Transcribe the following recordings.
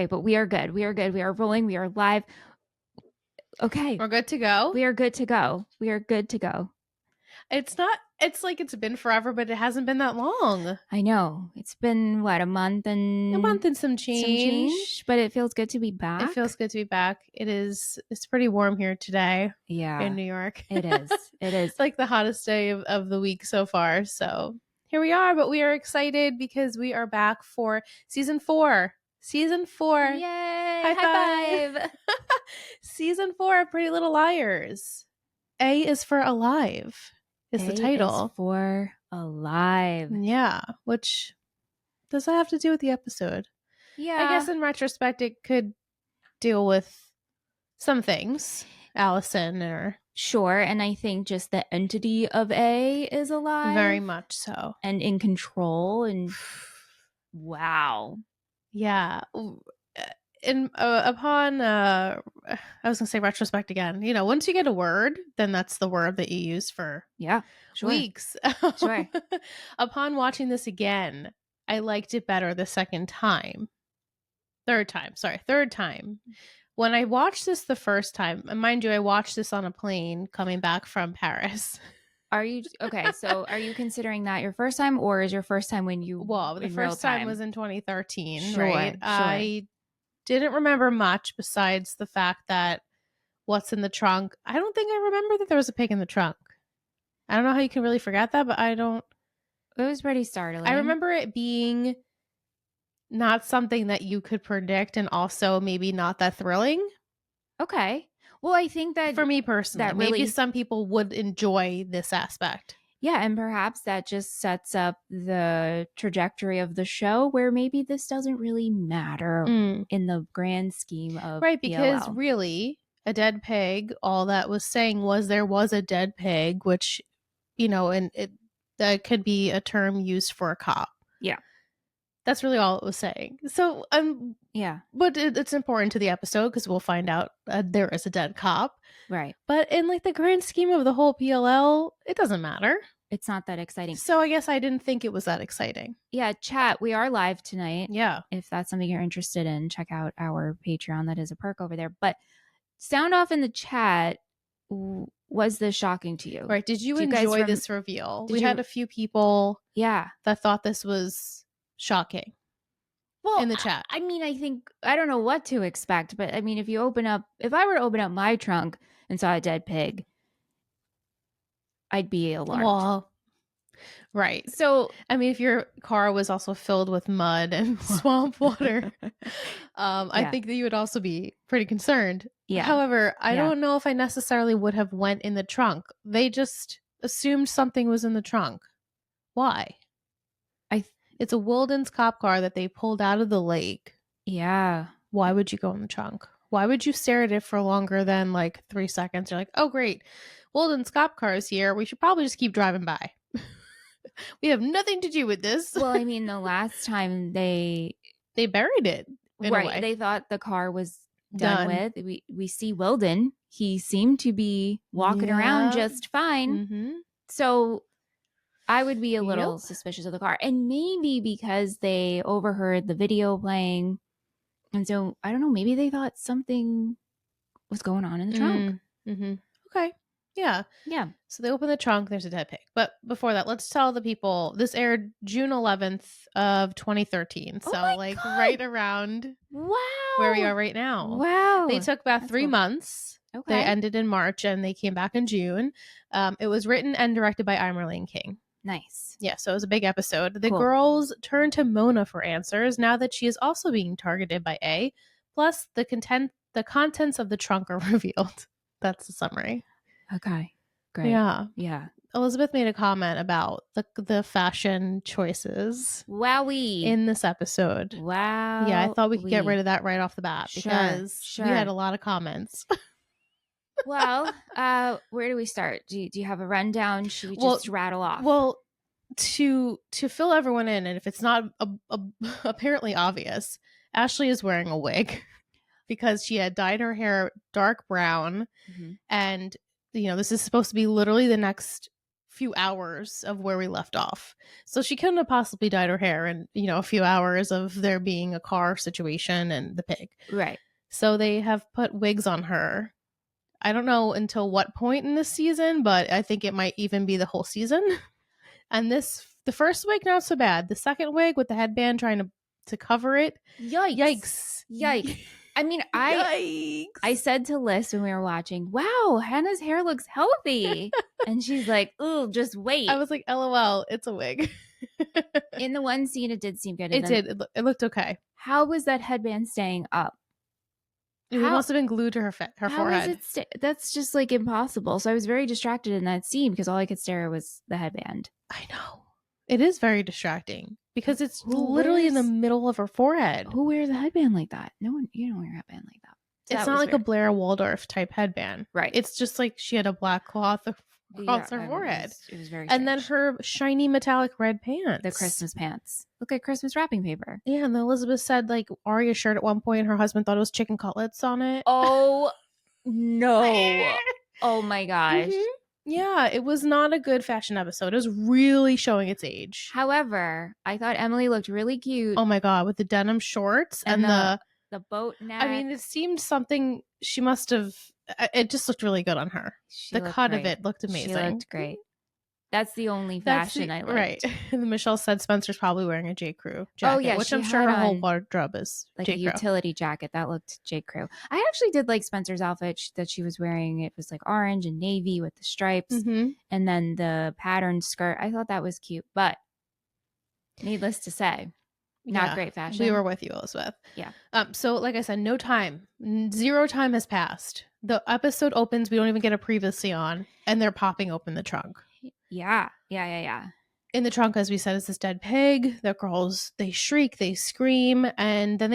Okay, but we are good. We are good. We are rolling. We are live. Okay. We're good to go. We are good to go. We are good to go. It's like it's been forever, but it hasn't been that long. I know. It's been what, a month and some change. but it feels good to be back. It feels good to be back. It's pretty warm here today. Yeah. In New York. It is. It is. It's like the hottest day of the week so far. So here we are, but we are excited because we are back for season 4. Season 4. Yay! High five. Season 4 of Pretty Little Liars. A is for alive. Is the title. Is for alive. Yeah. Which does that have to do with the episode? Yeah. I guess in retrospect it could deal with some things. Allison or sure, and I think just the entity of A is alive. Very much so. And in control and wow. Yeah. Upon I was gonna say retrospect again. You know, once you get a word, then that's the word that you use for weeks. Sure. Upon watching this again, I liked it better the second time. Third time. When I watched this the first time, and mind you, I watched this on a plane coming back from Paris. Are you okay? So are you considering that your first time, or is your first time when you? Well, the first time was in 2013, sure, right? Sure. I didn't remember much besides the fact that what's in the trunk. I don't think I remember that there was a pig in the trunk. I don't know how you can really forget that, but I don't. It was pretty startling. I remember it being not something that you could predict, and also maybe not that thrilling. Okay. Well, I think that for me personally, that maybe some people would enjoy this aspect. Yeah, and perhaps that just sets up the trajectory of the show where maybe this doesn't really matter in the grand scheme of right, because PLL. Really, a dead pig, all that was saying was there was a dead pig, which, you know, and that could be a term used for a cop. Yeah. That's really all it was saying. So, yeah. But it's important to the episode because we'll find out there is a dead cop. Right. But in like the grand scheme of the whole PLL, it doesn't matter. It's not that exciting. So I guess I didn't think it was that exciting. Yeah, chat. We are live tonight. Yeah. If that's something you're interested in, check out our Patreon. That is a perk over there. But sound off in the chat. Was this shocking to you? Right. Did you enjoy this reveal? We had a few people that thought this was shocking. Well, in the chat. I mean, I don't know what to expect, but I mean, if I were to open up my trunk and saw a dead pig, I'd be alarmed. Well, right. So, I mean, if your car was also filled with mud and swamp water, I think that you would also be pretty concerned. Yeah. However, I don't know if I necessarily would have went in the trunk. They just assumed something was in the trunk. Why? It's a Wilden's cop car that they pulled out of the lake. Yeah. Why would you go in the trunk? Why would you stare at it for longer than like 3 seconds? You're like, oh, great. Wilden's cop car is here. We should probably just keep driving by. We have nothing to do with this. Well, I mean, the last time they buried it. In a way. They thought the car was done with. We see Wilden. He seemed to be walking around just fine. Mm-hmm. So I would be a little suspicious of the car. And maybe because they overheard the video playing. And so, I don't know, maybe they thought something was going on in the trunk. Mm-hmm. Okay. Yeah. Yeah. So they open the trunk. There's a dead pig. But before that, let's tell the people. This aired June 11th of 2013. So like God. Right around where we are right now. Wow. They took about 3 months. Okay. They ended in March and they came back in June. It was written and directed by Emerlane King. Nice. Yeah, so it was a big episode. The girls turn to Mona for answers now that she is also being targeted by A. Plus, the contents of the trunk are revealed. That's the summary. Okay, great. Yeah. Elizabeth made a comment about the fashion choices. Wowie. In this episode. Wow. Yeah, I thought we could get rid of that right off the bat because we had a lot of comments. Well, where do we start? Do you have a rundown? Should we just rattle off? Well, to fill everyone in, and if it's not apparently obvious, Ashley is wearing a wig because she had dyed her hair dark brown, and you know this is supposed to be literally the next few hours of where we left off. So she couldn't have possibly dyed her hair in, a few hours of there being a car situation and the pig. Right. So they have put wigs on her. I don't know until what point in this season, but I think it might even be the whole season. And the first wig, not so bad. The second wig with the headband trying to cover it. Yikes. I mean, I said to Liz when we were watching, wow, Hannah's hair looks healthy. And she's like, ooh, just wait. I was like, LOL, it's a wig. In the one scene, it did seem good. It did. It looked okay. How was that headband staying up? It must have been glued to her forehead. That's just like impossible. So I was very distracted in that scene because all I could stare at was the headband. I know. It is very distracting because it's literally in the middle of her forehead. Who wears a headband like that? No one. You don't wear a headband like that. So it's not like weird. A Blair Waldorf type headband. Right. It's just like she had a black cloth across her forehead. It was very strange. And then her shiny metallic red pants. The Christmas pants. Look like Christmas wrapping paper. Yeah, and Elizabeth said like Aria's shirt at one point, her husband thought it was chicken cutlets on it. Oh, no. Oh, my gosh. Mm-hmm. Yeah, it was not a good fashion episode. It was really showing its age. However, I thought Emily looked really cute. Oh my God, with the denim shorts and the boat neck. I mean, it seemed something she must have. It just looked really good on her. The cut of it looked amazing. She looked great. That's the only fashion I liked. Right. And Michelle said Spencer's probably wearing a J. Crew jacket. Oh, yeah. Which I'm sure her whole wardrobe is like J. a Crew. utility jacket. That looked J. Crew. I actually did like Spencer's outfit that she was wearing. It was like orange and navy with the stripes. Mm-hmm. And then the patterned skirt. I thought that was cute. But needless to say, not great fashion. We were with you, Elizabeth. Yeah. So like I said, no time. 0 time has passed. The episode opens. We don't even get a previously on. And they're popping open the trunk. Yeah. In the trunk, as we said, is this dead pig. The girls, they shriek, they scream, and then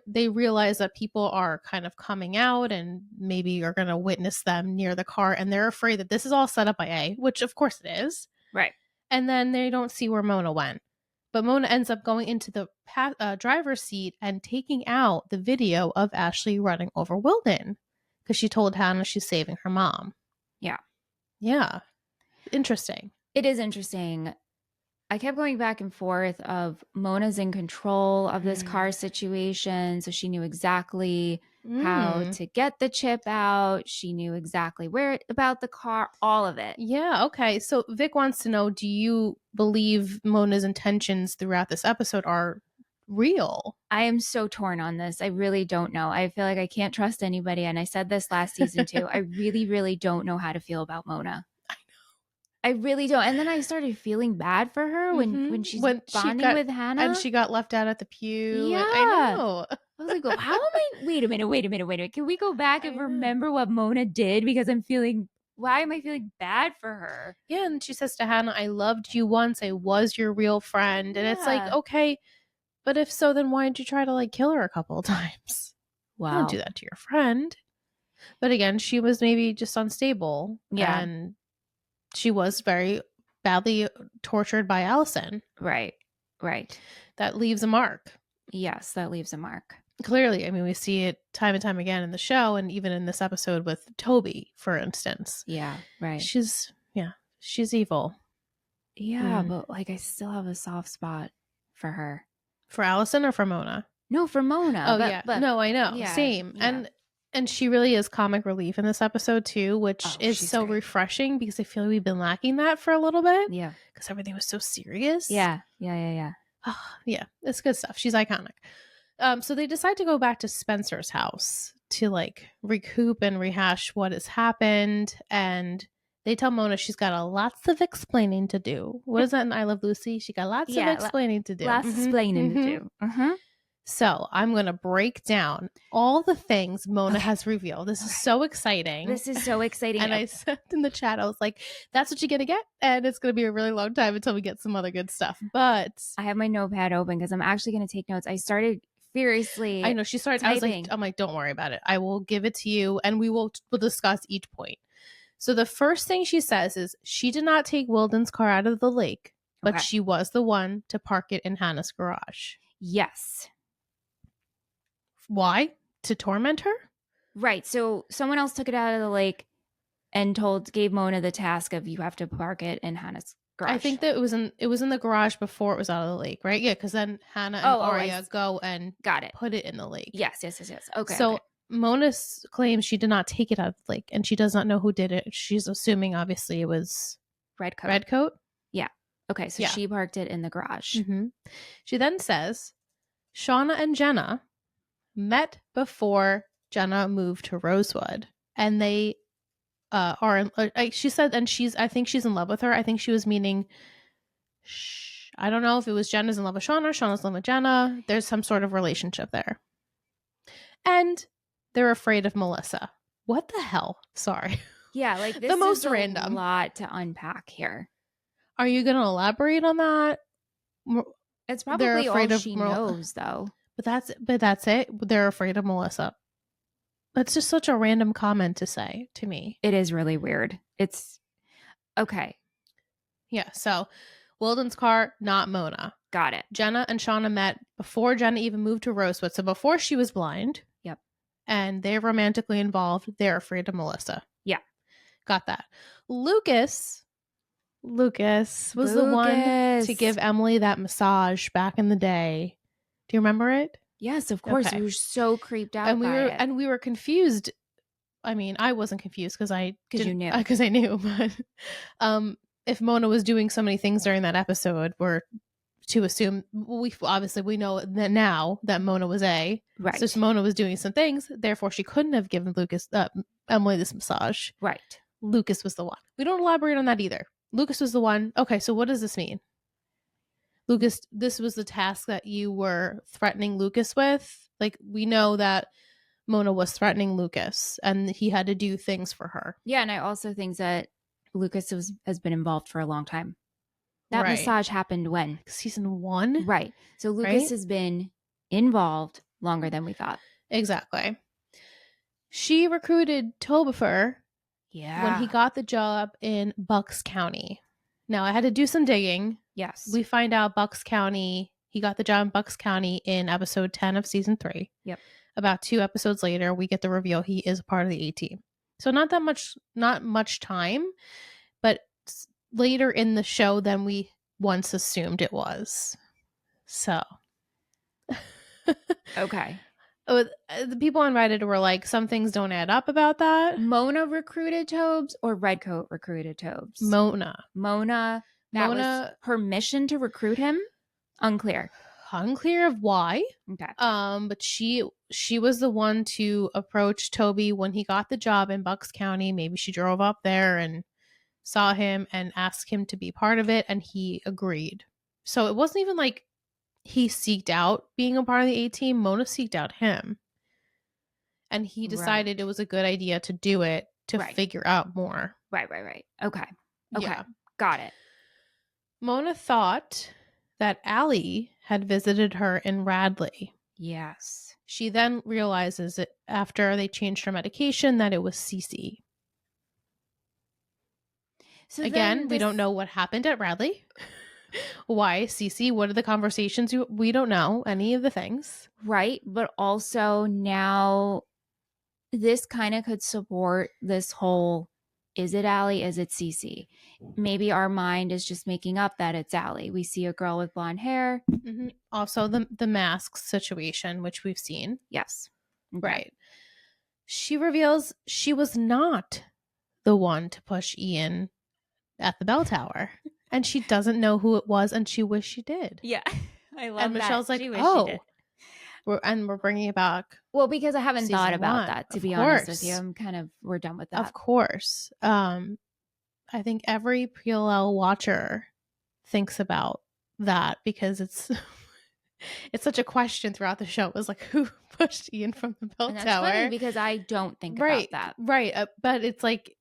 they realize that people are kind of coming out and maybe are going to witness them near the car, and they're afraid that this is all set up by A, which of course it is. Right. And then they don't see where Mona went. But Mona ends up going into the driver's seat and taking out the video of Ashley running over Wilden because she told Hannah she's saving her mom. Yeah. Yeah. Interesting. It is interesting. I kept going back and forth of Mona's in control of this car situation. So she knew exactly how to get the chip out. She knew exactly about the car, all of it. Yeah. Okay. So Vic wants to know, do you believe Mona's intentions throughout this episode are real? I am so torn on this. I really don't know. I feel like I can't trust anybody. And I said this last season too. I really, really don't know how to feel about Mona. I really don't. And then I started feeling bad for her when she's bonding with Hannah. And she got left out at the pew. Yeah. I know. I was like, well, how am I? Wait a minute. Can we go back and remember what Mona did? Because why am I feeling bad for her? Yeah. And she says to Hannah, I loved you once. I was your real friend. And it's like, okay, but if so, then why did you try to like kill her a couple of times? Wow. Don't do that to your friend. But again, she was maybe just unstable. Yeah. And she was very badly tortured by Allison. Right. That leaves a mark. Yes, that leaves a mark. Clearly. I mean, we see it time and time again in the show and even in this episode with Toby, for instance. Yeah, right. She's evil. Yeah, but like I still have a soft spot for her. For Allison or for Mona? No, for Mona. Oh, yeah. No, I know. Yeah, same. Yeah. And she really is comic relief in this episode too, which is so great. Refreshing because I feel like we've been lacking that for a little bit. Yeah. Because everything was so serious. Yeah. Yeah. It's good stuff. She's iconic. So they decide to go back to Spencer's house to like recoup and rehash what has happened. And they tell Mona she's got lots of explaining to do. What is that in I Love Lucy? She got lots of explaining to do. Lots of explaining to do. So I'm going to break down all the things Mona has revealed. This is so exciting. And I said in the chat, I was like, that's what you're going to get. And it's going to be a really long time until we get some other good stuff. But I have my notepad open because I'm actually going to take notes. I started furiously. I know she started. I'm like, don't worry about it. I will give it to you and we'll discuss each point. So the first thing she says is she did not take Wilden's car out of the lake, but she was the one to park it in Hannah's garage. Yes. Why? To torment her? Right. So someone else took it out of the lake and gave Mona the task of you have to park it in Hannah's garage. I think that it was in the garage before it was out of the lake, right? Yeah, because then Hannah and Aria go and put it in the lake. Yes. Okay. So Mona claims she did not take it out of the lake, and she does not know who did it. She's assuming, obviously, it was Redcoat. Yeah. Okay, so she parked it in the garage. Mm-hmm. She then says Shauna and Jenna met before Jenna moved to Rosewood, and they are. She said, and I think she's in love with her. I think she was meaning. I don't know if it was Jenna's in love with Shauna, Shauna's in love with Jenna. There's some sort of relationship there. And they're afraid of Melissa. What the hell? Sorry. Yeah, like this the most is random. A lot to unpack here. Are you going to elaborate on that? It's probably all she knows, though. But that's it. They're afraid of Melissa. That's just such a random comment to say to me. It is really weird. It's okay. Yeah. So Wilden's car, not Mona. Got it. Jenna and Shauna met before Jenna even moved to Rosewood. So before she was blind. Yep. And they're romantically involved. They're afraid of Melissa. Yeah. Got that. Lucas was the one to give Emily that massage back in the day. Do you remember it? Yes, of course. Okay. We were so creeped out and we were confused. I mean, I wasn't confused because I knew. But if Mona was doing so many things during that episode, we're to assume we know that now that Mona was right. So Mona was doing some things, therefore she couldn't have given Emily this massage. Right. Lucas was the one. We don't elaborate on that either. Lucas was the one. Okay, so what does this mean? Lucas, this was the task that you were threatening Lucas with. Like, we know that Mona was threatening Lucas and he had to do things for her. Yeah, and I also think that Lucas has been involved for a long time. That massage happened when? Season 1? Right. So Lucas has been involved longer than we thought. Exactly. She recruited Toby when he got the job in Bucks County. Now, I had to do some digging. Yes. We find out he got the job in Bucks County in episode 10 of season 3. Yep. About 2 episodes later, we get the reveal he is a part of the A-team. So not much time, but later in the show than we once assumed it was. So. Okay. The people on Reddit were like, some things don't add up about that. Mona recruited Tobes or Redcoat recruited Tobes? Mona. That was her mission to recruit him? Unclear of why. Okay. But she was the one to approach Toby when he got the job in Bucks County. Maybe she drove up there and saw him and asked him to be part of it, and he agreed. So it wasn't even like he seeked out being a part of the A-team. Mona seeked out him. And he decided it was a good idea to do it to figure out more. Right. Okay. Yeah. Got it. Mona thought that Allie had visited her in Radley. Yes. She then realizes it after they changed her medication that it was Cece. So again, we don't know what happened at Radley. Why Cece? What are the conversations? We don't know any of the things. Right. But also now this kind of could support this whole, is it Allie? Is it Cece? Maybe our mind is just making up that it's Allie. We see a girl with blonde hair. Mm-hmm. Also the mask situation, which we've seen. Yes. Okay. Right. She reveals she was not the one to push Ian at the bell tower. And she doesn't know who it was, and she wished she did. Yeah, I love that. And Michelle's like, oh, we're bringing it back. Well, because I haven't thought about that, to be honest with you. We're done with that. Of course. I think every PLL watcher thinks about that because it's such a question throughout the show. It was like, who pushed Ian from the bell tower? Funny because I don't think about that. Right. But it's like,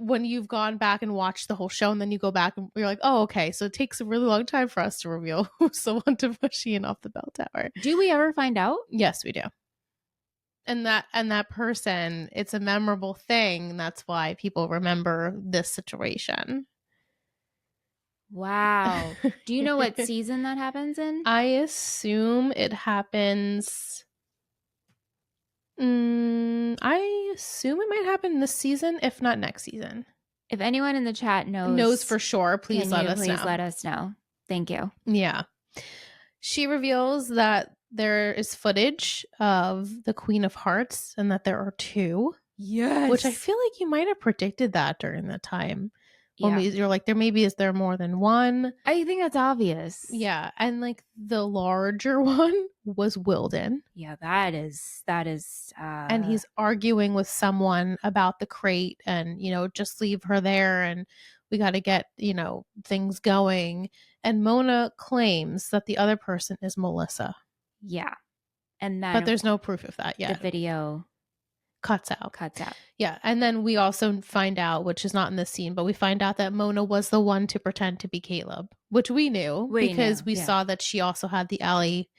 when you've gone back and watched the whole show and then you go back and you're like, oh, okay. So it takes a really long time for us to reveal who's the one to push Ian off the bell tower. Do we ever find out? Yes, we do. And that person, it's a memorable thing. And that's why people remember this situation. Wow. Do you know what season that happens in? I assume it happens. I assume it might happen this season, if not next season. If anyone in the chat knows for sure, please let us know. Please let us know. Thank you. Yeah. She reveals that there is footage of the Queen of Hearts and that there are 2. Yes. Which I feel like you might have predicted that during that time. Yeah. You're like, is there more than one? I think that's obvious. Yeah. And like the larger one was Wilden. Yeah, that is and he's arguing with someone about the crate and, just leave her there and we got to get, things going. And Mona claims that the other person is Melissa. Yeah. And then, but there's no proof of that yet. The video cuts out. Yeah. And then we also find out, which is not in this scene, but we find out that Mona was the one to pretend to be Caleb, which we knew because we saw that she also had the alley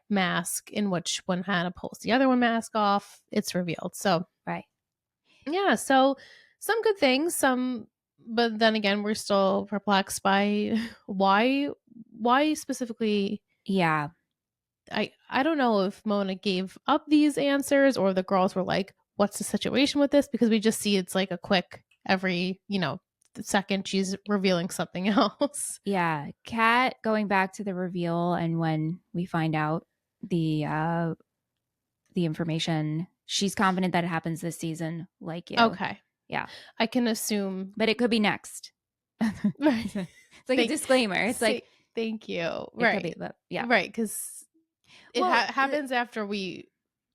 mask, in which when Hannah pulls the other one mask off, it's revealed. So yeah, so some good things, but then again, we're still perplexed by why specifically. Yeah. I don't know if Mona gave up these answers or the girls were like, what's the situation with this? Because we just see it's like a quick every, the second she's revealing something else. Yeah. Kat going back to the reveal and when we find out the information, she's confident that it happens this season, like you. Okay. Yeah. I can assume. But it could be next. Right. It's like a disclaimer. It's like, thank you. Right. Could be, but yeah. Right. Because it happens after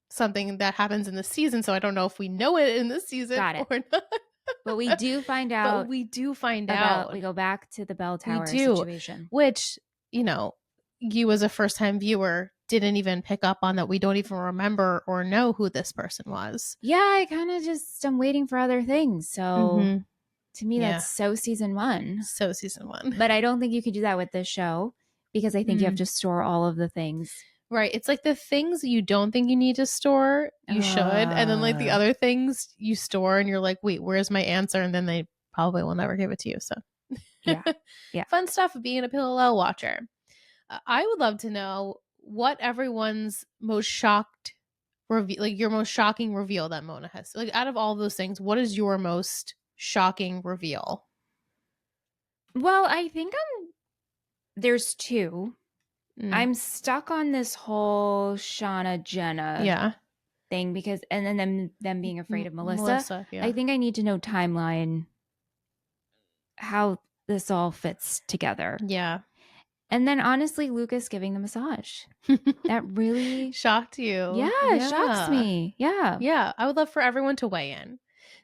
something that happens in the season. So I don't know if we know it in this season or not. But we do find out. We go back to the bell tower situation. Which, you as a first-time viewer didn't even pick up on that. We don't even remember or know who this person was. Yeah, I kind of I'm waiting for other things. So to me, that's so season 1. So season 1. But I don't think you could do that with this show because I think you have to store all of the things. Right. It's like the things you don't think you need to store, you should. And then like the other things you store and you're like, wait, where's my answer? And then they probably will never give it to you. So yeah. Fun stuff of being a Pillow watcher. I would love to know what everyone's most shocked reveal, like your most shocking reveal that Mona has. Like out of all those things, what is your most shocking reveal? Well, I think there's 2. I'm stuck on this whole Shauna Jenna thing because, and then them being afraid of Melissa. I think I need to know timeline, how this all fits together. Yeah. And then honestly, Lucas giving the massage. That really shocked you. Yeah, it shocks me. Yeah. Yeah. I would love for everyone to weigh in.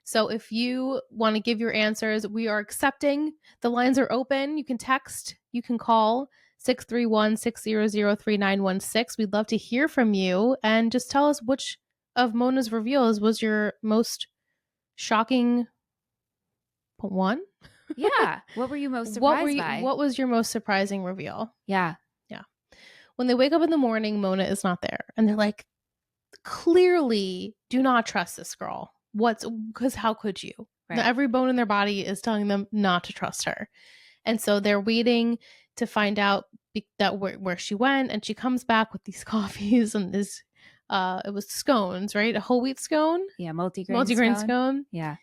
So if you want to give your answers, we are accepting. The lines are open. You can text, you can call 631-600-3916. We'd love to hear from you and just tell us which of Mona's reveals was your most shocking one. Yeah. What were you most surprised by? What was your most surprising reveal? Yeah. Yeah. When they wake up in the morning, Mona is not there. And they're like, clearly do not trust this girl. Because how could you? Right. Every bone in their body is telling them not to trust her. And so they're waiting to find out that where she went, and she comes back with these coffees and this it was scones, right? A whole wheat scone? Yeah, multigrain scone. Yeah.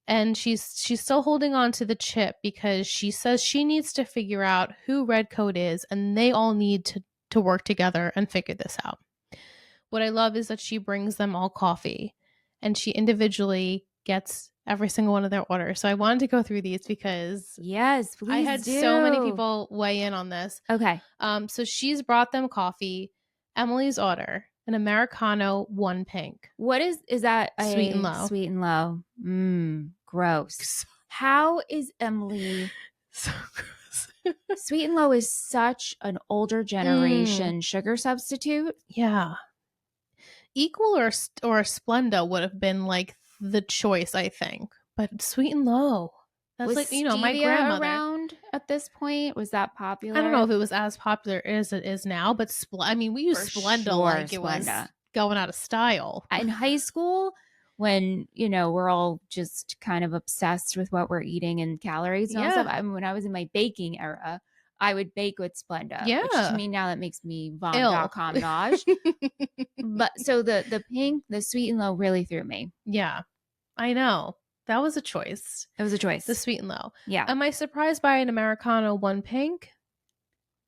And she's still holding on to the chip because she says she needs to figure out who Redcoat is, and they all need to work together and figure this out. What I love is that she brings them all coffee and she individually gets every single one of their orders. So I wanted to go through these because yes, please I had so many people weigh in on this. Okay. So she's brought them coffee. Emily's order, an Americano, 1 pink. What is that? Sweet and low. Sweet and low. Gross. How is Emily so gross? Sweet and low is such an older generation sugar substitute. Yeah. Equal or Splenda would have been like the choice, I think. But sweet and low. That's was like, my grandmother around at this point. Was that popular? I don't know if it was as popular as it is now, but we use Splenda like it was going out of style. In high school, when, we're all just kind of obsessed with what we're eating and calories and all stuff. I mean, when I was in my baking era, I would bake with Splenda, which Yeah. to me now that makes me vom Ill. comnage. But so the pink, the sweet and low really threw me. Yeah, I know. That was a choice. It was a choice. The sweet and low. Yeah. Am I surprised by an Americano one pink?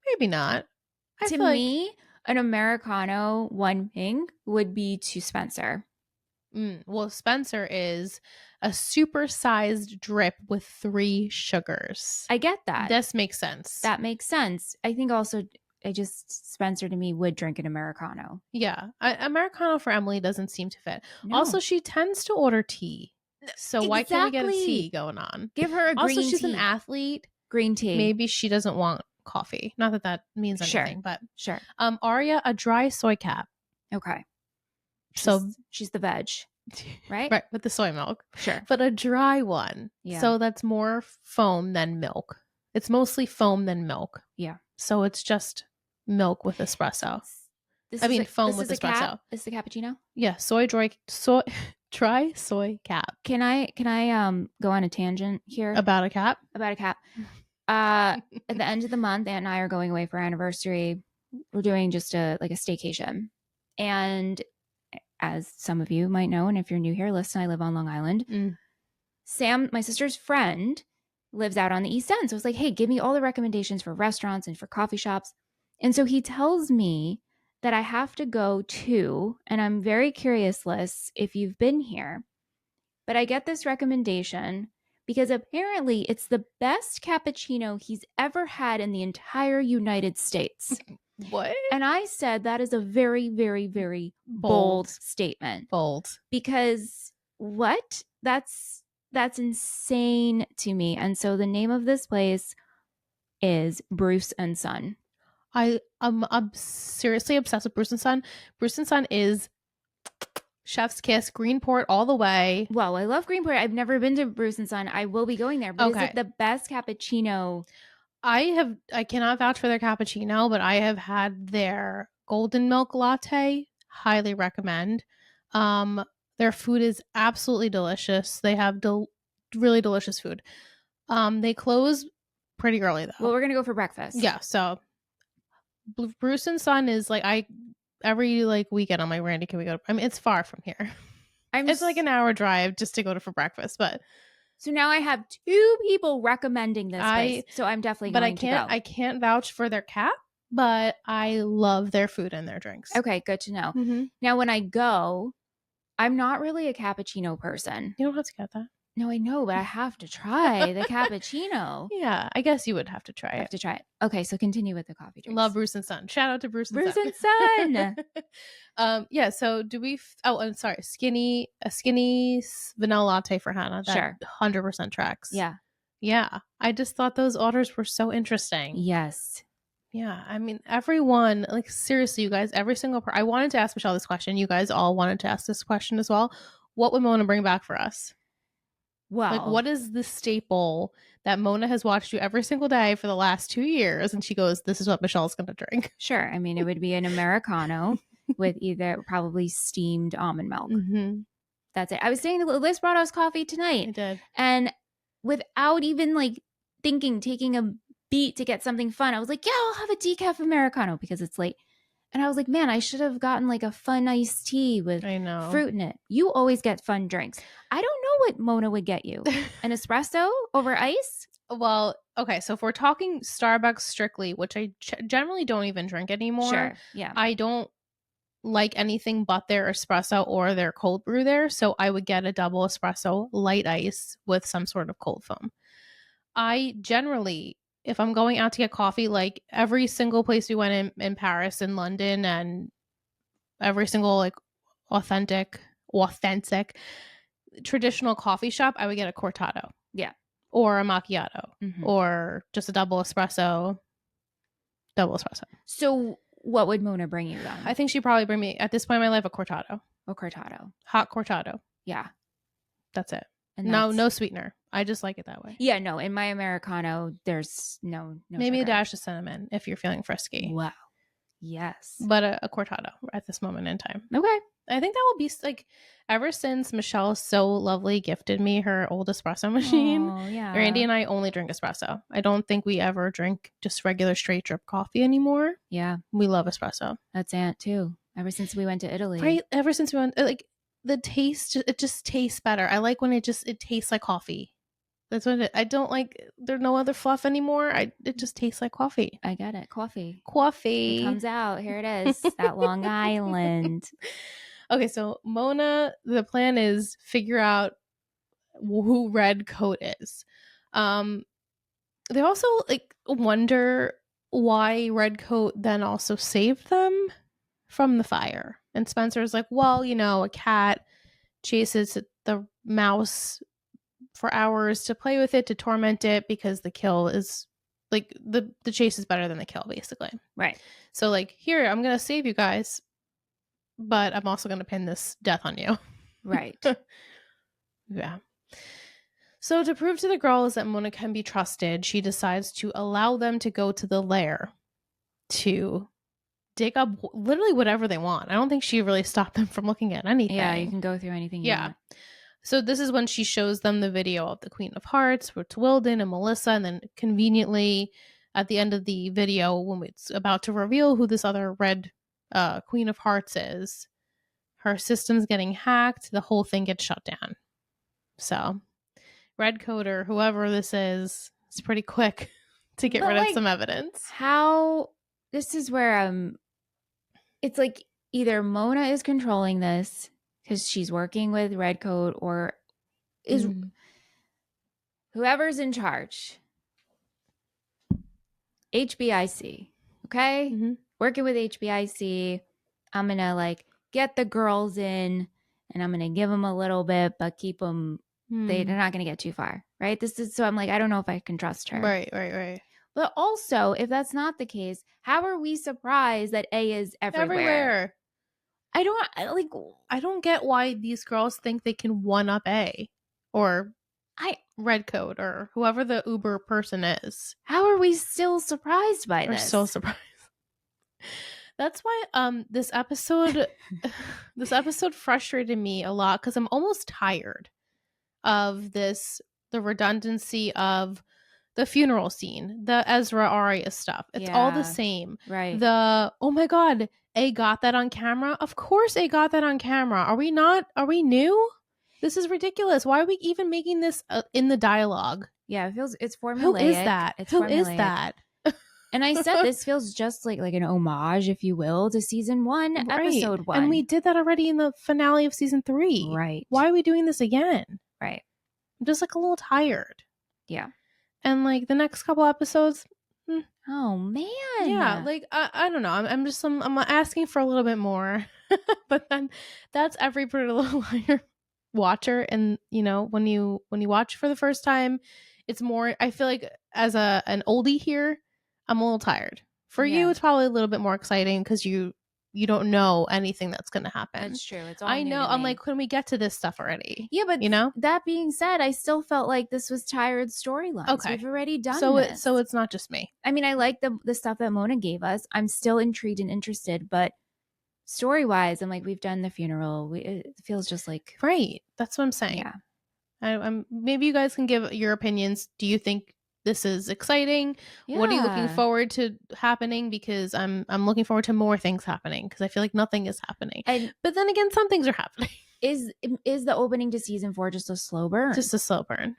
Maybe not. To me, an Americano one pink would be to Spencer. Well, Spencer is a supersized drip with 3 sugars. I get that. This makes sense. That makes sense. I think also Spencer to me would drink an Americano. Yeah. Americano for Emily doesn't seem to fit. No. Also, she tends to order tea. So why can't we get a tea going on? Give her a green tea. Also, she's an athlete. Green tea. Maybe she doesn't want coffee. Not that that means anything, but sure. Aria, a dry soy cap. Okay. She's the veg, right? Right, with the soy milk. Sure. But a dry one. Yeah. So that's more foam than milk. It's mostly foam than milk. Yeah. So it's just milk with espresso. Foam with espresso. This is the cappuccino? Yeah, dry soy cap. Can I go on a tangent here? About a cap? About a cap. At the end of the month, Aunt and I are going away for our anniversary. We're doing just a staycation. And as some of you might know, and if you're new here, listen, I live on Long Island. Sam, my sister's friend, lives out on the East End. So I was like, hey, give me all the recommendations for restaurants and for coffee shops. And so he tells me that I have to go to, and I'm very curious, Liz, if you've been here, but I get this recommendation because apparently it's the best cappuccino he's ever had in the entire United States. What? And I said that is a very, very, very bold statement. Bold. Because what? That's insane to me. And so the name of this place is Bruce and Son. I'm seriously obsessed with Bruce and Son. Bruce and Son is chef's kiss, Greenport all the way. Well, I love Greenport. I've never been to Bruce and Son. I will be going there. But is it the best cappuccino? I cannot vouch for their cappuccino, but I have had their golden milk latte. Highly recommend. Their food is absolutely delicious. They have really delicious food. They close pretty early though. Well, we're gonna go for breakfast. Yeah, so Bruce and Son is like every weekend I'm like, Randy, can we go? I mean, it's far from here. It's like an hour drive just to go to for breakfast, but. So now I have 2 people recommending this place. So I'm definitely going to go. I can't vouch for their cap, but I love their food and their drinks. Okay, good to know. Mm-hmm. Now when I go, I'm not really a cappuccino person. You don't have to get that. No, I know, but I have to try the cappuccino. Yeah, I guess you would have to try it. I have to try it. Okay, so continue with the coffee drinks. Love Bruce and Son. Shout out to Bruce and Son. Bruce and Son. Yeah, so do we... I'm sorry. A skinny vanilla latte for Hannah. That sure. 100% tracks. Yeah. Yeah. I just thought those orders were so interesting. Yes. Yeah. I mean, everyone... seriously, you guys, every single... I wanted to ask Michelle this question. You guys all wanted to ask this question as well. What would Mona bring back for us? Well, what is the staple that Mona has watched you every single day for the last 2 years? And she goes, this is what Michelle's going to drink. Sure. I mean, it would be an Americano with either probably steamed almond milk. Mm-hmm. That's it. I was saying Liz brought us coffee tonight. I did. And without even taking a beat to get something fun, I was like, yeah, I'll have a decaf Americano because it's late. And I was like, man, I should have gotten a fun iced tea with fruit in it. You always get fun drinks. I don't know what Mona would get you. An espresso over ice? Well, okay. So if we're talking Starbucks strictly, which I generally don't even drink anymore. Sure. Yeah. I don't like anything but their espresso or their cold brew there. So I would get a double espresso, light ice with some sort of cold foam. I generally... if I'm going out to get coffee, every single place we went in Paris and London and every single authentic traditional coffee shop, I would get a cortado. Yeah. Or a macchiato. Mm-hmm. Or just a double espresso. So what would Mona bring you then? I think she'd probably bring me, at this point in my life, a cortado. A cortado. Hot cortado. Yeah. That's it. And no sweetener. I just like it that way. Yeah, no. In my Americano, there's no maybe sugar. A dash of cinnamon if you're feeling frisky. Wow. Yes. But a cortado at this moment in time. Okay. I think that will be like, ever since Michelle so lovely gifted me her old espresso machine, Oh, yeah. Randy and I only drink espresso. I don't think we ever drink just regular straight drip coffee anymore. Yeah. We love espresso. That's Aunt too. Ever since we went to Italy. Right? Ever since we went, like, the taste, it just tastes better. I like when it tastes like coffee. That's what I don't like. There's no other fluff anymore. It just tastes like coffee. I get it. Coffee. Coffee. It comes out. Here it is. That Long Island. Okay, so Mona, the plan is figure out who Red Coat is. They also like wonder why Red Coat then also saved them from the fire. And Spencer's like, well, you know, a cat chases the mouse for hours to play with it, to torment it, because the kill is like the chase is better than the kill, basically. Right. So like, here, I'm gonna save you guys, but I'm also gonna pin this death on you. Right. Yeah. So to prove to the girls that Mona can be trusted, she decides to allow them to go to the lair to dig up literally whatever they want. I don't think she really stopped them from looking at anything. Yeah, you can go through anything you want. So this is when she shows them the video of the Queen of Hearts with Wilden and Melissa, and then conveniently at the end of the video, when it's about to reveal who this other red Queen of Hearts is, her system's getting hacked, the whole thing gets shut down. So Red Coat or whoever this is, it's pretty quick to get rid of some evidence. How this is where it's like either Mona is controlling this because she's working with Red Coat, or is whoever's in charge. HBIC, okay? Mm-hmm. Working with HBIC. I'm gonna like get the girls in, and I'm gonna give them a little bit, but keep them. They're not gonna get too far, right? This is so I'm like, I don't know if I can trust her. Right. But also, if that's not the case, how are we surprised that A is everywhere? I don't get why these girls think they can one up A or Red Coat or whoever the Uber person is. How are we still surprised by this? We're so surprised. That's why this episode frustrated me a lot, because I'm almost tired of the redundancy of the funeral scene, the Ezra Aria stuff. It's all the same. Right. Oh my God, A got that on camera? Of course A got that on camera. Are we new? This is ridiculous. Why are we even making this in the dialogue? Yeah, it's formulaic. Who is that? Who is that? And I said this feels just like an homage, if you will, to season 1, episode 1. And we did that already in the finale of season 3. Right. Why are we doing this again? Right. I'm just like a little tired. Yeah. And like the next couple episodes, oh man, yeah, like I don't know. I'm asking for a little bit more, but then that's every Pretty Little Liar watcher. And you know, when you watch for the first time, it's more. I feel like as an oldie here, I'm a little tired. For you, it's probably a little bit more exciting because you don't know anything that's going to happen. That's true. It's all I know. I'm like, can we get to this stuff already? Yeah, but that being said, I still felt like this was tired storylines. Okay, we've already done this. So it's not just me. I mean, I like the stuff that Mona gave us. I'm still intrigued and interested, but story-wise, I'm like, we've done the funeral. It feels just like That's what I'm saying. Yeah. I'm maybe you guys can give your opinions. Do you think this is exciting? Yeah. What are you looking forward to happening? Because I'm looking forward to more things happening, because I feel like nothing is happening. But then again, some things are happening. Is the opening to season 4 just a slow burn? Just a slow burn.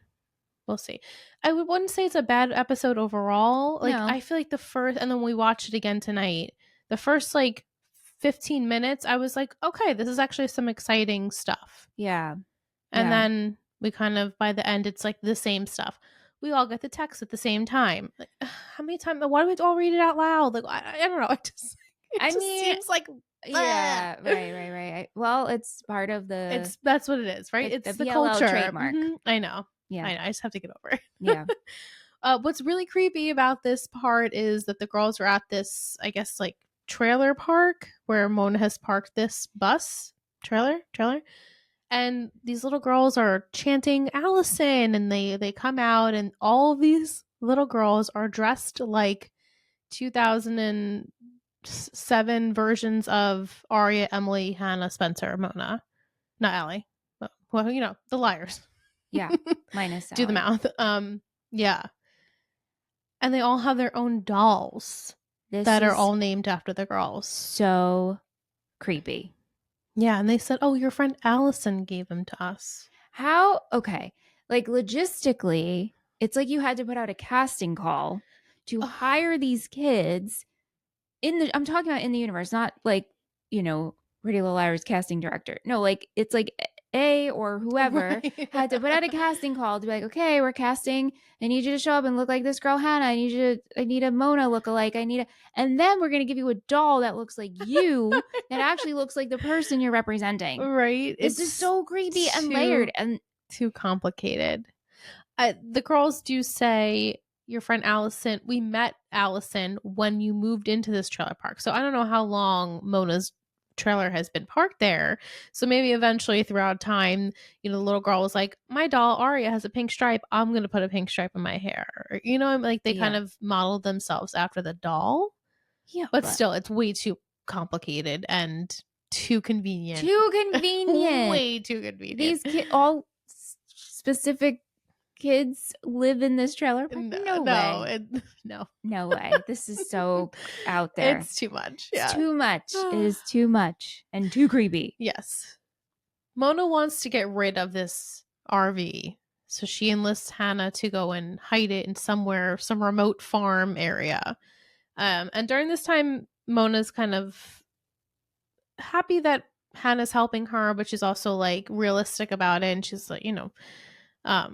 We'll see. I wouldn't say it's a bad episode overall. Like, no. I feel like the first, and then we watched it again tonight, the first like 15 minutes, I was like, okay, this is actually some exciting stuff. Yeah. And then we kind of, by the end, it's like the same stuff. We all get the text at the same time. Like, how many times? Why do we all read it out loud? Like, I don't know. It just seems like, yeah, right. Well, it's part of the. That's what it is, right? It's the BLL culture trademark. Mm-hmm. I know. Yeah, I just have to get over it. Yeah. What's really creepy about this part is that the girls are at this, I guess, like trailer park where Mona has parked this bus trailer. And these little girls are chanting Allison, and they come out, and all of these little girls are dressed like 2000 and 7 versions of Aria, Emily, Hannah, Spencer, Mona. Not Allie. But, well, the liars. Yeah. Minus Do the Allie. math. Yeah. And they all have their own dolls that are all named after the girls. So creepy. Yeah, and they said, "Oh, your friend Allison gave them to us." How? Okay. Like logistically, it's like you had to put out a casting call to hire these kids I'm talking about in the universe, not like, Pretty Little Liars casting director. No, like it's like A or whoever had to put out a casting call to be like, okay, we're casting. I need you to show up and look like this girl Hannah. I need a Mona lookalike. And then we're gonna give you a doll that looks like you, that actually looks like the person you're representing. Right. This is so creepy and layered and too complicated. The girls do say your friend Allison, we met Allison when you moved into this trailer park. So I don't know how long Mona's trailer has been parked there. So maybe eventually throughout time, the little girl was like, my doll Aria has a pink stripe. I'm going to put a pink stripe in my hair. Like they kind of modeled themselves after the doll. Yeah. But still, it's way too complicated and too convenient. Way too convenient. These all specific kids live in this trailer park? No way. No way. This is so out there. It's too much. It's too much. It is too much and too creepy. Yes. Mona wants to get rid of this RV. So she enlists Hannah to go and hide it in some remote farm area. And during this time, Mona's kind of happy that Hannah's helping her, but she's also like realistic about it. And she's like, I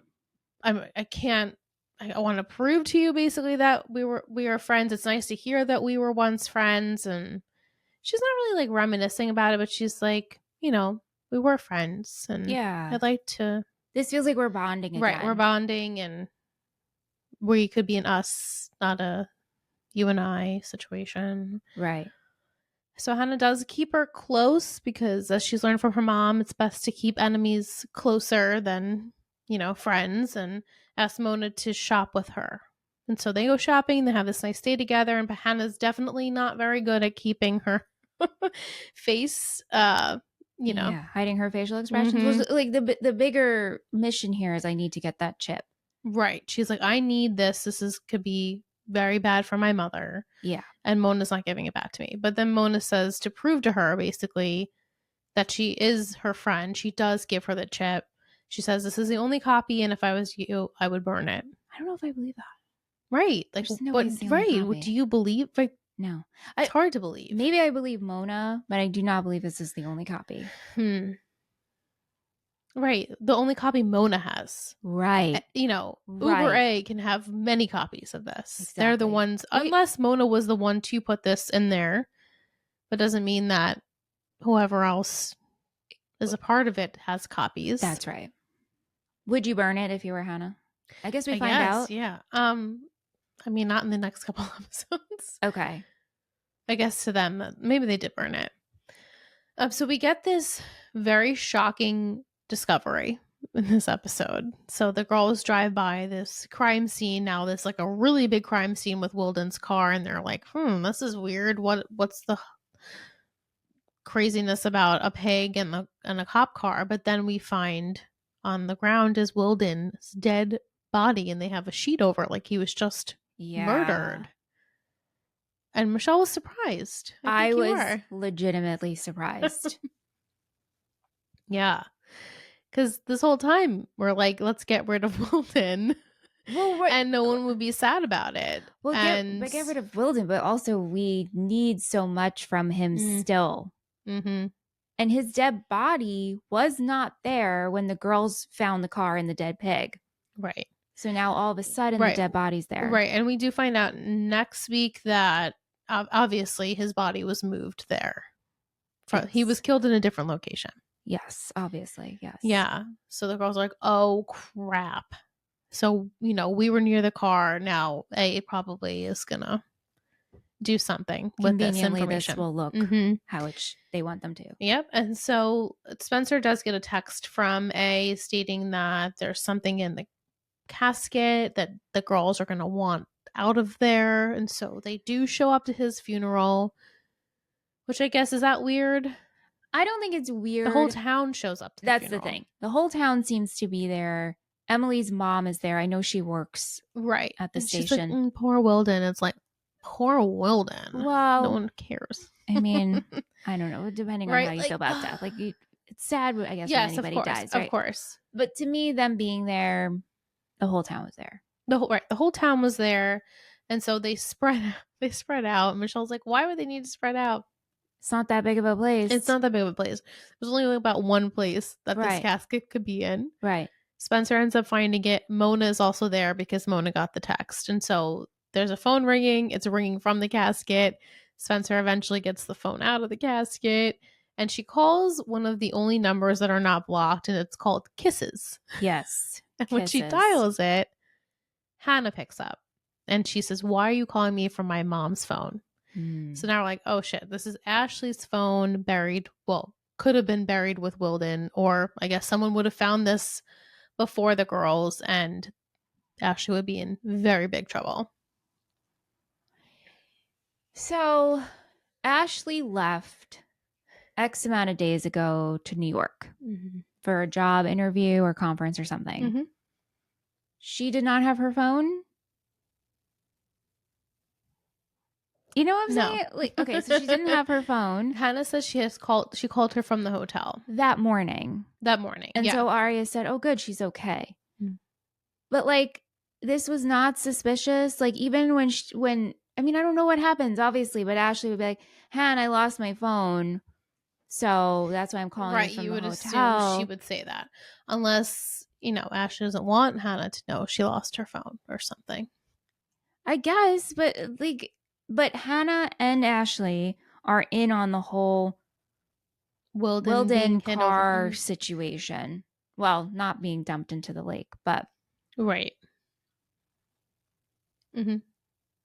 want to prove to you basically that we are friends. It's nice to hear that we were once friends. And she's not really like reminiscing about it, but she's like, we were friends. And yeah, I'd like to. This feels like we're bonding again. Right, we're bonding, and we could be an us, not a you and I situation. Right. So Hannah does keep her close because, as she's learned from her mom, it's best to keep enemies closer than, friends, and asks Mona to shop with her. And so they go shopping. They have this nice day together. And Hannah's definitely not very good at keeping her face, hiding her facial expressions. Like the bigger mission here is I need to get that chip. Right. She's like, I need this. Could be very bad for my mother. Yeah. And Mona's not giving it back to me. But then Mona says to prove to her basically that she is her friend, she does give her the chip. She says, this is the only copy, and if I was you, I would burn it. I don't know if I believe that. Right. Like, right. Do you believe? Like, no. It's hard to believe. Maybe I believe Mona, but I do not believe this is the only copy. Right. The only copy Mona has. Right. Uber A can have many copies of this. Exactly. They're the ones, unless Mona was the one to put this in there, but doesn't mean that whoever else is a part of it has copies. That's right. Would you burn it if you were Hannah? I guess we find out. Yeah. I mean, not in the next couple episodes. Okay. I guess to them, maybe they did burn it. So we get this very shocking discovery in this episode. So the girls drive by this crime scene now. This like a really big crime scene with Wilden's car, and they're like, this is weird. What's the craziness about a pig and a cop car? But then we find on the ground is Wilden's dead body, and they have a sheet over it like he was just murdered. And Michelle was surprised. I was legitimately surprised. Yeah. Because this whole time we're like, let's get rid of Wilden. Well, right. And no one would be sad about it. Well, get rid of Wilden, but also we need so much from him still. Mm-hmm. And his dead body was not there when the girls found the car and the dead pig. Right. So now all of a sudden the dead body's there. Right. And we do find out next week that obviously his body was moved there. Yes. He was killed in a different location. Yes, obviously. Yes. Yeah. So the girls are like, oh, crap. So, we were near the car. Now, it probably is going to do something with this information. This will look how they want them to. Yep. And so Spencer does get a text from A stating that there's something in the casket that the girls are going to want out of there. And so they do show up to his funeral. Which I guess, is that weird? I don't think it's weird. The whole town shows up to the That's funeral. the thing. The whole town seems to be there. Emily's mom is there. I know she works right at the and station. She's like, poor Wilden. It's like, poor Wilden. Well, no one cares. I mean, I don't know. Depending on Right? how you Like, feel about death, like it's sad, I guess, yes, when anybody of course, dies, right? of course. But to me, them being there, the whole town was there. The whole town was there, and so they spread out. Michelle's like, why would they need to spread out? It's not that big of a place. It's not that big of a place. There's only about one place that this casket could be in. Right. Spencer ends up finding it. Mona is also there because Mona got the text. And so there's a phone ringing. It's ringing from the casket. Spencer eventually gets the phone out of the casket. And she calls one of the only numbers that are not blocked. And it's called Kisses. Yes. And when she dials it, Hannah picks up. And she says, why are you calling me from my mom's phone? So now we're like, oh shit, this is Ashley's phone buried. Well, could have been buried with Wilden, or I guess someone would have found this before the girls, and Ashley would be in very big trouble. So Ashley left X amount of days ago to New York for a job interview or conference or something. She did not have her phone. You know what I'm saying? Like, okay, so she didn't have her phone. Hannah says she called her from the hotel that morning. And so Aria said, oh, good, she's okay. But like, this was not suspicious. Like, even when I mean, I don't know what happens, obviously, but Ashley would be like, Hannah, I lost my phone. So that's why I'm calling you from the hotel. Assume she would say that. Unless, Ashley doesn't want Hannah to know she lost her phone or something. I guess, but Hannah and Ashley are in on the whole Wilden car situation. Well, not being dumped into the lake, but. Right.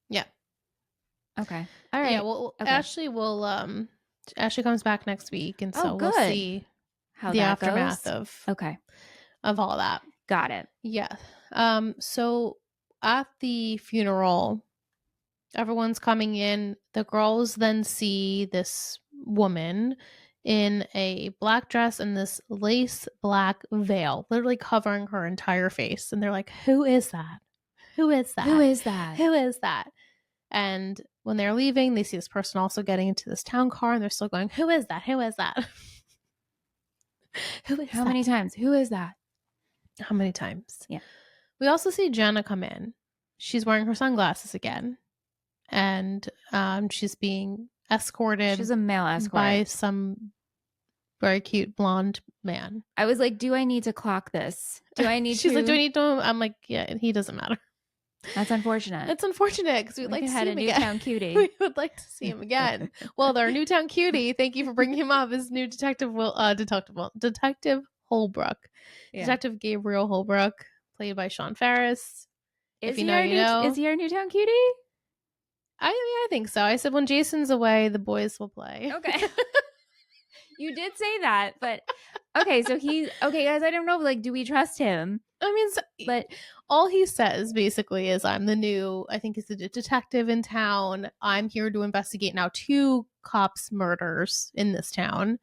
Yeah. Okay. All right. Yeah, well, okay. Ashley comes back next week, and so we'll see how the that aftermath goes. of all that. Got it. Yeah. So at the funeral, everyone's coming in. The girls then see this woman in a black dress and this lace black veil, literally covering her entire face. And they're like, who is that? Who is that? Who is that? Who is that? And when they're leaving, they see this person also getting into this town car, and they're still going, who is that? Who is that? Who is How that? many times? Who is that? How many times? Yeah. We also see Jenna come in. She's wearing her sunglasses again. And she's being escorted. She's a male escort. By some very cute blonde man. I was like, do I need to clock this? Do I need She's to? like, do I need to? I'm like, yeah, he doesn't matter. That's unfortunate. It's unfortunate because we'd like to see him again. Newtown cutie. We would like to see him again. Well, our Newtown cutie, thank you for bringing him up, is new Detective Holbrook. Yeah. Detective Gabriel Holbrook, played by Sean Ferris. Is he our Newtown cutie? I think so. I said when Jason's away, the boys will play. Okay. You did say that, but okay. So guys. I don't know. Like, do we trust him? I mean, but all he says basically is, "I'm the new. I think he's the detective in town. I'm here to investigate now 2 cops' murders in this town."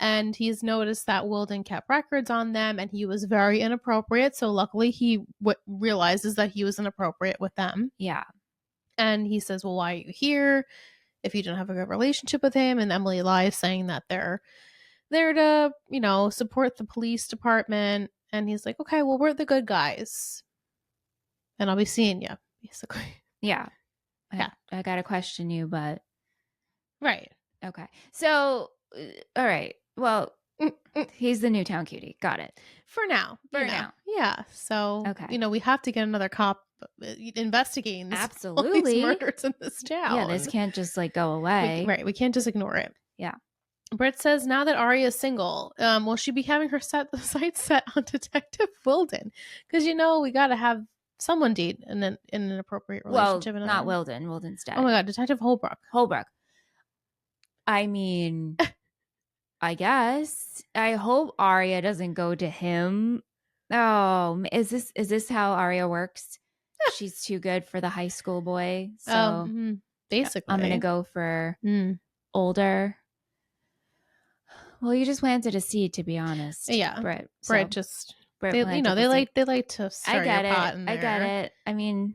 And he's noticed that Wilden kept records on them, and he was very inappropriate. So luckily, he realizes that he was inappropriate with them. Yeah. And he says, well, why are you here if you don't have a good relationship with him? And Emily lies, saying that they're there to, support the police department. And he's like, okay, well, we're the good guys. And I'll be seeing you, basically. Yeah. I got to question you, but. Right. Okay. So, all right. Well, he's the Newtown cutie. Got it. For now. Yeah. So, okay. We have to get another cop investigating absolutely all these murders in this town. Yeah, this can't just go away. We can't just ignore it. Yeah. Britt says now that Aria is single, will she be having her sights set on Detective Wilden? Because we got to have someone date in an appropriate relationship. Well, not Wilden. Wilden's dead. Oh my God, Detective Holbrook. I mean, I guess. I hope Aria doesn't go to him. Oh, is this how Aria works? She's too good for the high school boy. So basically, I'm gonna go for older. Well, you just planted a seed, to be honest. Yeah. Britt. Britt just Britt they planted they the seed. like to stir I get your pot it. in I there. get it. I mean,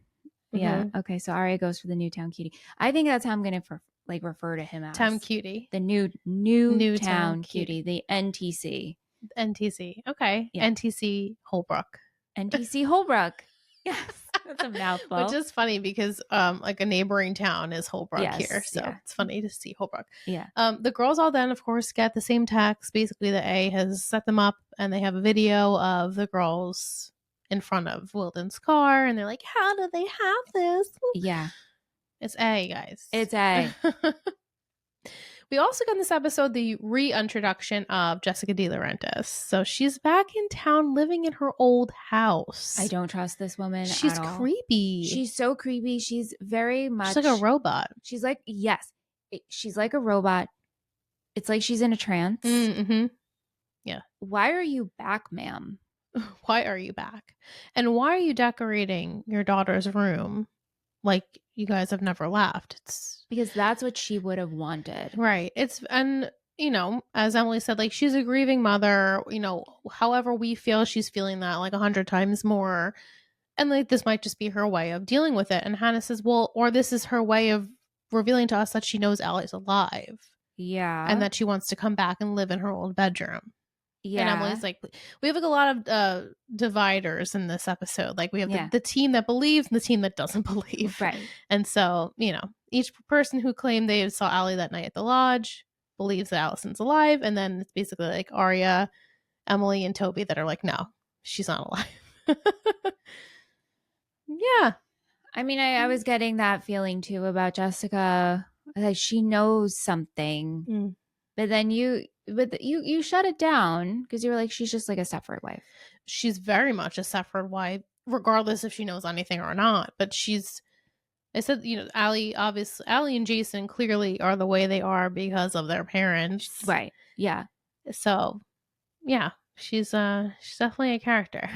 yeah. Okay, so Aria goes for the Newtown cutie. I think that's how I'm gonna refer to him as Town cutie. the Newtown cutie, the NTC. NTC. Okay. Yeah. NTC Holbrook. NTC Holbrook. Yes. That's a mouthful. Which is funny because like a neighboring town is Holbrook here. So yeah. it's funny to see Holbrook. Yeah. The girls all then, of course, get the same text. Basically, the A has set them up and they have a video of the girls in front of Wilden's car. And they're like, how do they have this? Yeah. It's A, guys. It's A. We also got in this episode the reintroduction of Jessica DiLaurentis. So she's back in town living in her old house. I don't trust this woman. She's at all. creepy. She's so creepy. She's very much. She's like a robot. She's like, yes. She's like a robot. It's like she's in a trance. Mm-hmm. Yeah. Why are you back, ma'am? Why are you back? And why are you decorating your daughter's room like you guys have never left? It's because that's what she would have wanted. Right. And you know, as Emily said, like she's a grieving mother, you know, however we feel, she's feeling that like 100 times more. And like this might just be her way of dealing with it. And Hannah says, well, or this is her way of revealing to us that she knows Allie's alive. Yeah. And that she wants to come back and live in her old bedroom. Yeah. And Emily's like, we have like a lot of dividers in this episode. Like we have the team that believes and the team that doesn't believe. Right. And so, you know, each person who claimed they saw Allie that night at the lodge believes that Allison's alive. And then it's basically like Aria, Emily, and Toby that are like, no, she's not alive. Yeah. I mean, I was getting that feeling too about Jessica. Like she knows something. Mm. But then you shut it down because you were like, she's just like a Stepford wife. She's very much a Stepford wife, regardless if she knows anything or not. But I said, you know, Allie and Jason clearly are the way they are because of their parents. Right. Yeah. So, yeah, she's definitely a character.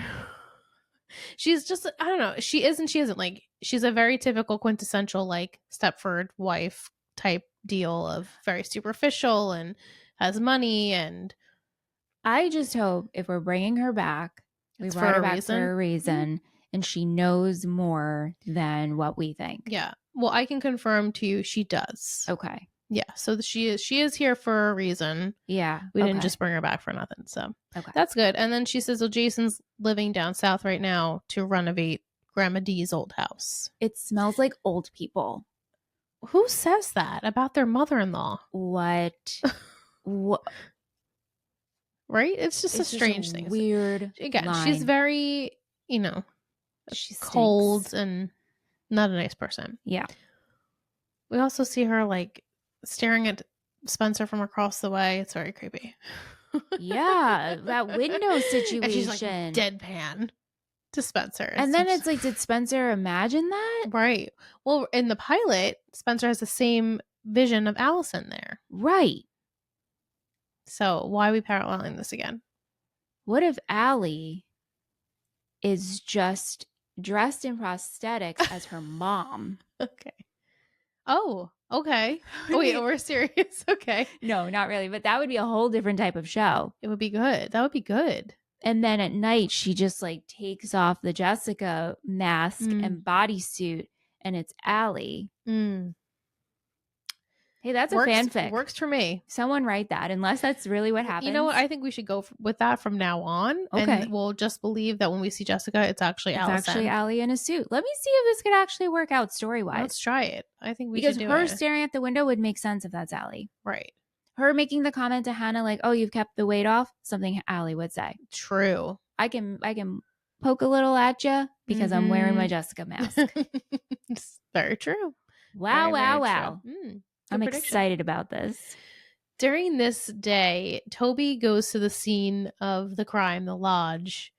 She's just, I don't know. She is and she isn't. Like, she's a very typical quintessential, like, Stepford wife type deal of very superficial and has money. And I just hope if we're bringing her back, we brought her back for a reason. And she knows more than what we think. Yeah. Well, I can confirm to you she does. Okay. Yeah. So she is here for a reason. Yeah. We didn't just bring her back for nothing. So that's good. And then she says, well, Jason's living down south right now to renovate Grandma Dee's old house. It smells like old people. Who says that about their mother-in-law? What? Right? It's just a strange thing. Weird. Again, line. She's very, you know, she's cold and not a nice person. Yeah. We also see her like staring at Spencer from across the way. It's very creepy. Yeah, that window situation. And she's like deadpan to Spencer. And then it's like, did Spencer imagine that? Right. Well, in the pilot, Spencer has the same vision of Allison there. Right. So why are we paralleling this again? What if Allie is just dressed in prosthetics as her mom? Okay. Oh, okay. Oh, wait, we're serious. Okay. No, not really. But that would be a whole different type of show. It would be good. That would be good. And then at night, she just like takes off the Jessica mask and bodysuit, and it's Allie. Hey, that's a fanfic. Works for me. Someone write that, unless that's really what happens. You know what? I think we should go with that from now on. Okay. And we'll just believe that when we see Jessica, it's actually Allison. It's actually Allie in a suit. Let me see if this could actually work out story-wise. Let's try it. I think we should do it. Because her staring at the window would make sense if that's Allie. Right. Her making the comment to Hannah like, oh, you've kept the weight off. Something Allie would say. True. I can poke a little at you because I'm wearing my Jessica mask. It's very true. Wow, very, wow, very wow. I'm prediction. excited about this. During this day, Toby goes to the scene of the crime, the lodge,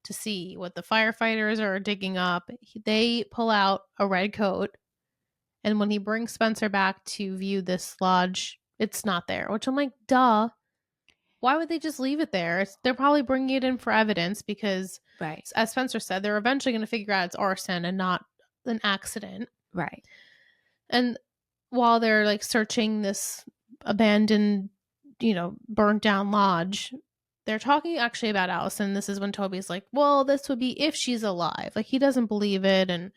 to see what the firefighters are digging up. They pull out a red coat, and when he brings Spencer back to view this lodge, it's not there, which I'm like, duh. Why would they just leave it there? They're probably bringing it in for evidence because, right, as Spencer said, they're eventually going to figure out it's arson and not an accident. Right. And while they're like searching this abandoned, burnt down lodge. They're talking actually about Allison. This is when Toby's like, well, this would be if she's alive. Like, he doesn't believe it. And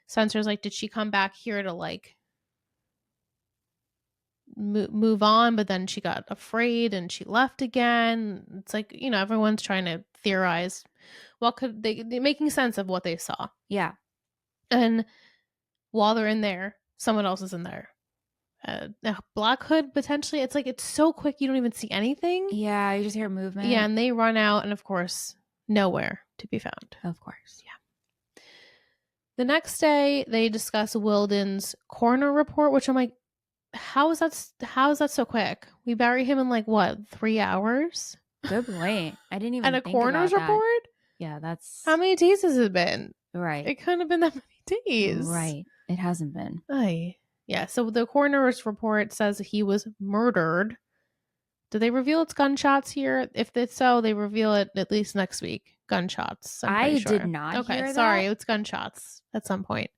Spencer's like, did she come back here to like move on? But then she got afraid and she left again. It's like, everyone's trying to theorize what could they're making sense of what they saw. Yeah. And while they're in there, someone else is in there. A Black Hood, potentially. It's like, it's so quick, you don't even see anything. Yeah, you just hear movement. Yeah, and they run out, and of course, nowhere to be found. Of course. Yeah. The next day, they discuss Wilden's coroner report, which I'm like, how is that so quick? We bury him in like, what, 3 hours? Good point. I didn't even And a think coroner's about that. report? Yeah, that's... How many days has it been? Right. It couldn't have been that many days. Right. It hasn't been. Aye. Yeah, so the coroner's report says he was murdered. Do they reveal it's gunshots here? If it's so, they reveal it at least next week. Gunshots. I sure. did not okay, hear sorry, that. it's gunshots at some point.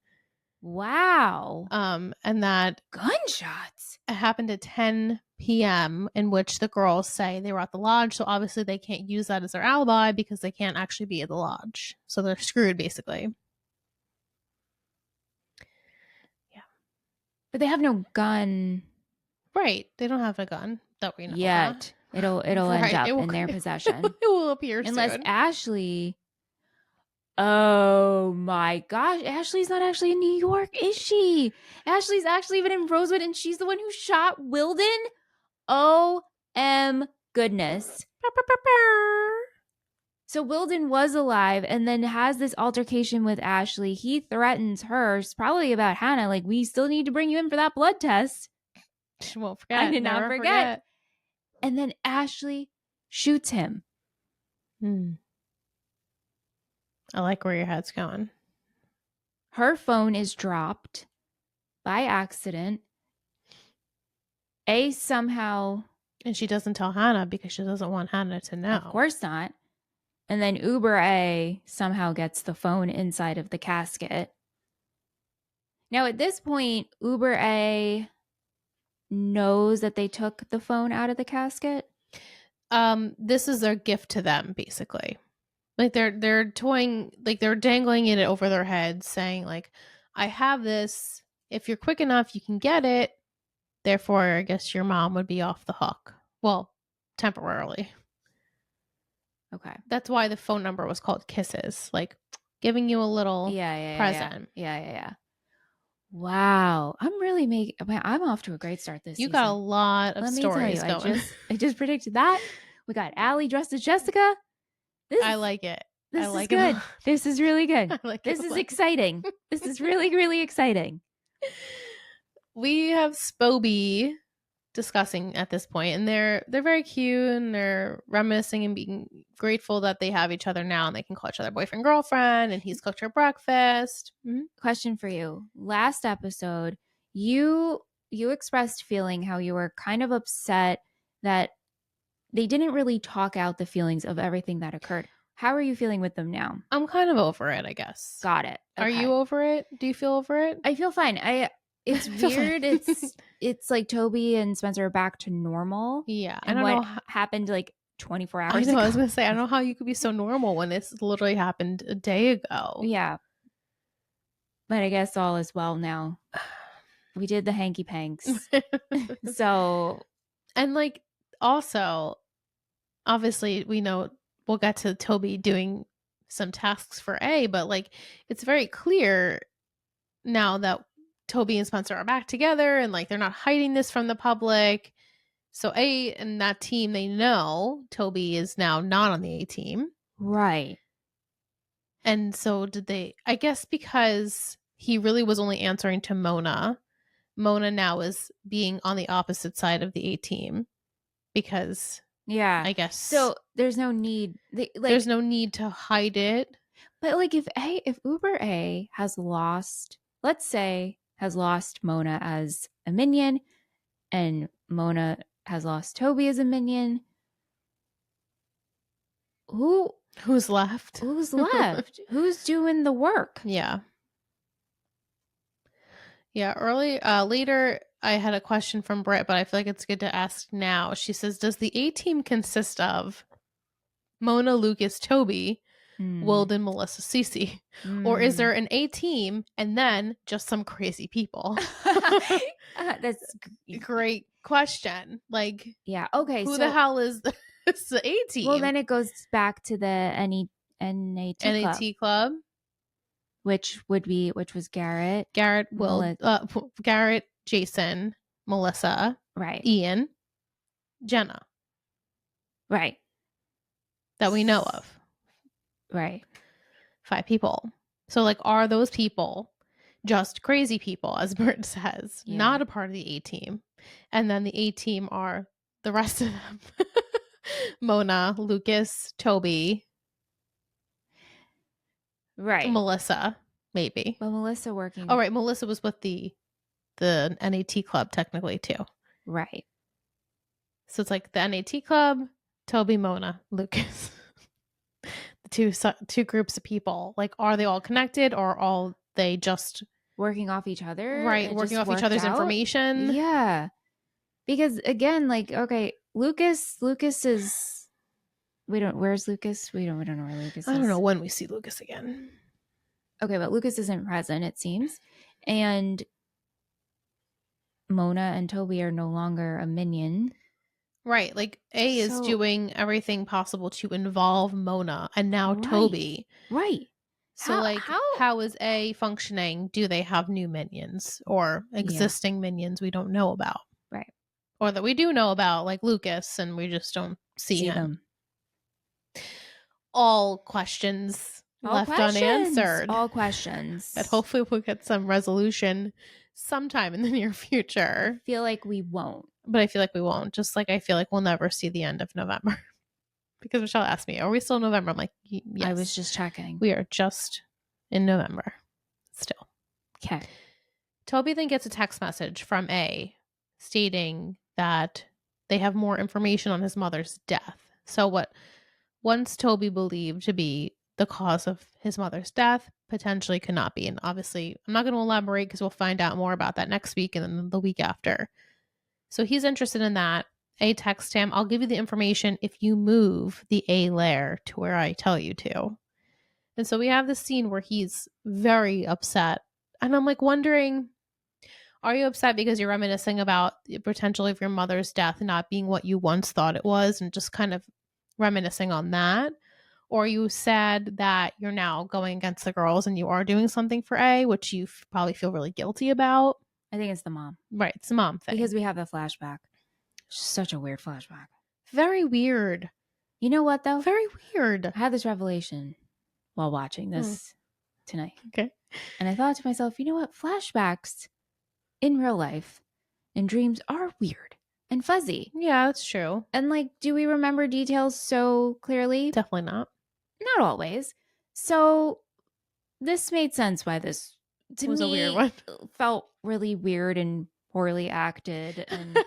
Wow. And that gunshots. It happened at 10 p.m. in which the girls say they were at the lodge, so obviously they can't use that as their alibi because they can't actually be at the lodge. So they're screwed, basically. But they have no gun. Right. They don't have a gun that we know yet. It'll right. end up in their possession. It will appear unless soon. Ashley. Oh my gosh. Ashley's not actually in New York, is she? Ashley's actually even in Rosewood, and she's the one who shot Wilden? O-M goodness. So Wilden was alive and then has this altercation with Ashley. He threatens her. It's probably about Hannah. Like, we still need to bring you in for that blood test. She won't forget. I did not forget. And then Ashley shoots him. I like where your head's going. Her phone is dropped by accident. Somehow... And she doesn't tell Hannah because she doesn't want Hannah to know. Of course not. And then Uber A somehow gets the phone inside of the casket. Now, at this point, Uber A knows that they took the phone out of the casket. This is their gift to them, basically. Like, they're toying, like, they're dangling it over their heads, saying, like, I have this. If you're quick enough, you can get it. Therefore, I guess your mom would be off the hook. Well, temporarily. Okay. That's why the phone number was called Kisses. Like, giving you a little present. Yeah. Wow. I'm off to a great start this season. You got a lot of stories going. I just predicted that. We got Allie dressed as Jessica. I like it. This is good. This is really good. This is exciting. This is really, really exciting. We have Spoby discussing at this point, and they're very cute, and they're reminiscing and being grateful that they have each other now and they can call each other boyfriend, girlfriend, and he's cooked her breakfast. Question for you. Last episode, you expressed feeling how you were kind of upset that they didn't really talk out the feelings of everything that occurred. How are you feeling with them now? I'm kind of over it, I guess. Got it. Okay. Are you over it? Do you feel over it? I feel fine. It's weird. It's like Toby and Spencer are back to normal. Yeah. And I don't know happened like 24 hours ago. I was going to say, I don't know how you could be so normal when this literally happened a day ago. Yeah. But I guess all is well now. We did the hanky panks. So. And like, also, obviously, we know we'll get to Toby doing some tasks for A, but like, it's very clear now that Toby and Spencer are back together and like they're not hiding this from the public. So A and that team, they know Toby is now not on the A team. Right. And so I guess because he really was only answering to Mona now is being on the opposite side of the A team because I guess. So there's no need. There's no need to hide it. But like if Uber A has lost, let's say, has lost Mona as a minion and Mona has lost Toby as a minion, who's left? Who's doing the work? Yeah. Later, I had a question from Britt, but I feel like it's good to ask now. She says, does the A-team consist of Mona, Lucas, Toby, Wilden, Melissa, Cece? Or is there an A-team and then just some crazy people? That's great question. Like, yeah. Okay. Who the hell is the A-team? Well, then it goes back to the NAT club. Which was Garrett, Garrett, Jason, Melissa, right, Ian, Jenna, right, that we know of, right. 5 people. So, like, are those people just crazy people, as Bert says, not a part of the A-team? And then the A-team are the rest of them: Mona, Lucas, Toby, right, Melissa, maybe. But Melissa working. Oh, right, Melissa was with the NAT club technically too. Right. So it's like the NAT club, Toby, Mona, Lucas. The two groups of people. Like, are they all connected, or are they just working off each other? Right, working off each other's information. Yeah. Because again, like, okay, Lucas is where's Lucas? We don't know where Lucas is. I don't know when we see Lucas again. Okay, but Lucas isn't present, it seems. And Mona and Toby are no longer a minion. Right. Like, A is doing everything possible to involve Mona and now Toby. Right. So, how is A functioning? Do they have new minions or existing minions we don't know about? Right. Or that we do know about, like Lucas, and we just don't see him. All questions left unanswered. All questions. But hopefully we'll get some resolution sometime in the near future. I feel like we won't. But I feel like we won't. Just like I feel like we'll never see the end of November. Because Michelle asked me, are we still in November? I'm like, yes. I was just checking. We are just in November. Still. Okay. Toby then gets a text message from A stating that they have more information on his mother's death. So what once Toby believed to be the cause of his mother's death potentially could not be. And obviously, I'm not going to elaborate because we'll find out more about that next week and then the week after. So he's interested in that. A texts him, I'll give you the information if you move the A lair to where I tell you to. And so we have this scene where he's very upset. And I'm like wondering, are you upset because you're reminiscing about the potential of your mother's death not being what you once thought it was and just kind of reminiscing on that? Or are you sad that you're now going against the girls and you are doing something for A, which you probably feel really guilty about? I think it's the mom. Right, it's the mom thing. Because we have the flashback. Such a weird flashback. Very weird. You know what, though? Very weird. I had this revelation while watching this tonight. Okay. And I thought to myself, you know what? Flashbacks in real life and dreams are weird and fuzzy. Yeah, that's true. And like, do we remember details so clearly? Definitely not. Not always. So this made sense why this to was me a weird one. Felt really weird and poorly acted and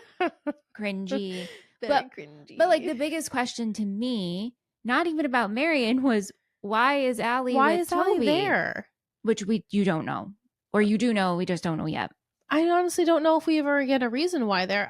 cringy. Cringy. But like the biggest question to me, not even about Marion, was why is Allie with Toby? Allie there? Which you don't know. Or you do know, we just don't know yet. I honestly don't know if we ever get a reason why there.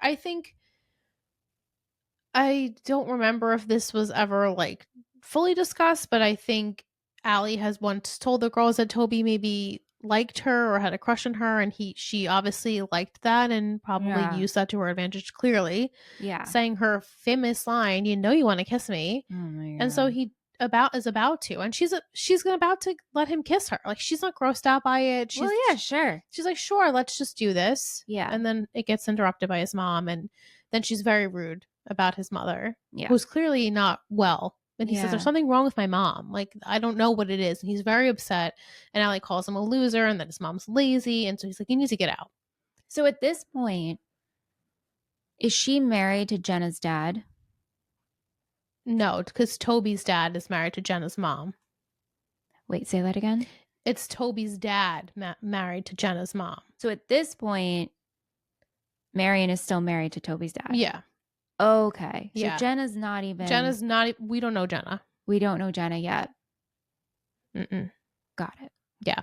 I don't remember if this was ever like fully discussed, but I think Allie has once told the girls that Toby maybe liked her or had a crush on her, and she obviously liked that and probably used that to her advantage, clearly. Yeah. Saying her famous line, "You know you want to kiss me." Oh my God. And so he is about to, and she's about to let him kiss her. Like, she's not grossed out by it. Sure. She's like, sure, let's just do this. Yeah. And then it gets interrupted by his mom, and then she's very rude about his mother, yeah, who's clearly not well. And he says, there's something wrong with my mom. Like, I don't know what it is. And he's very upset. And Allie calls him a loser and that his mom's lazy. And so he's like, you need to get out. So at this point, is she married to Jenna's dad? No, because Toby's dad is married to Jenna's mom. Wait, say that again? It's Toby's dad married to Jenna's mom. So at this point, Marion is still married to Toby's dad? Yeah. Okay. So yeah. Jenna's not. We don't know Jenna. We don't know Jenna yet. Mm-mm. Got it. Yeah.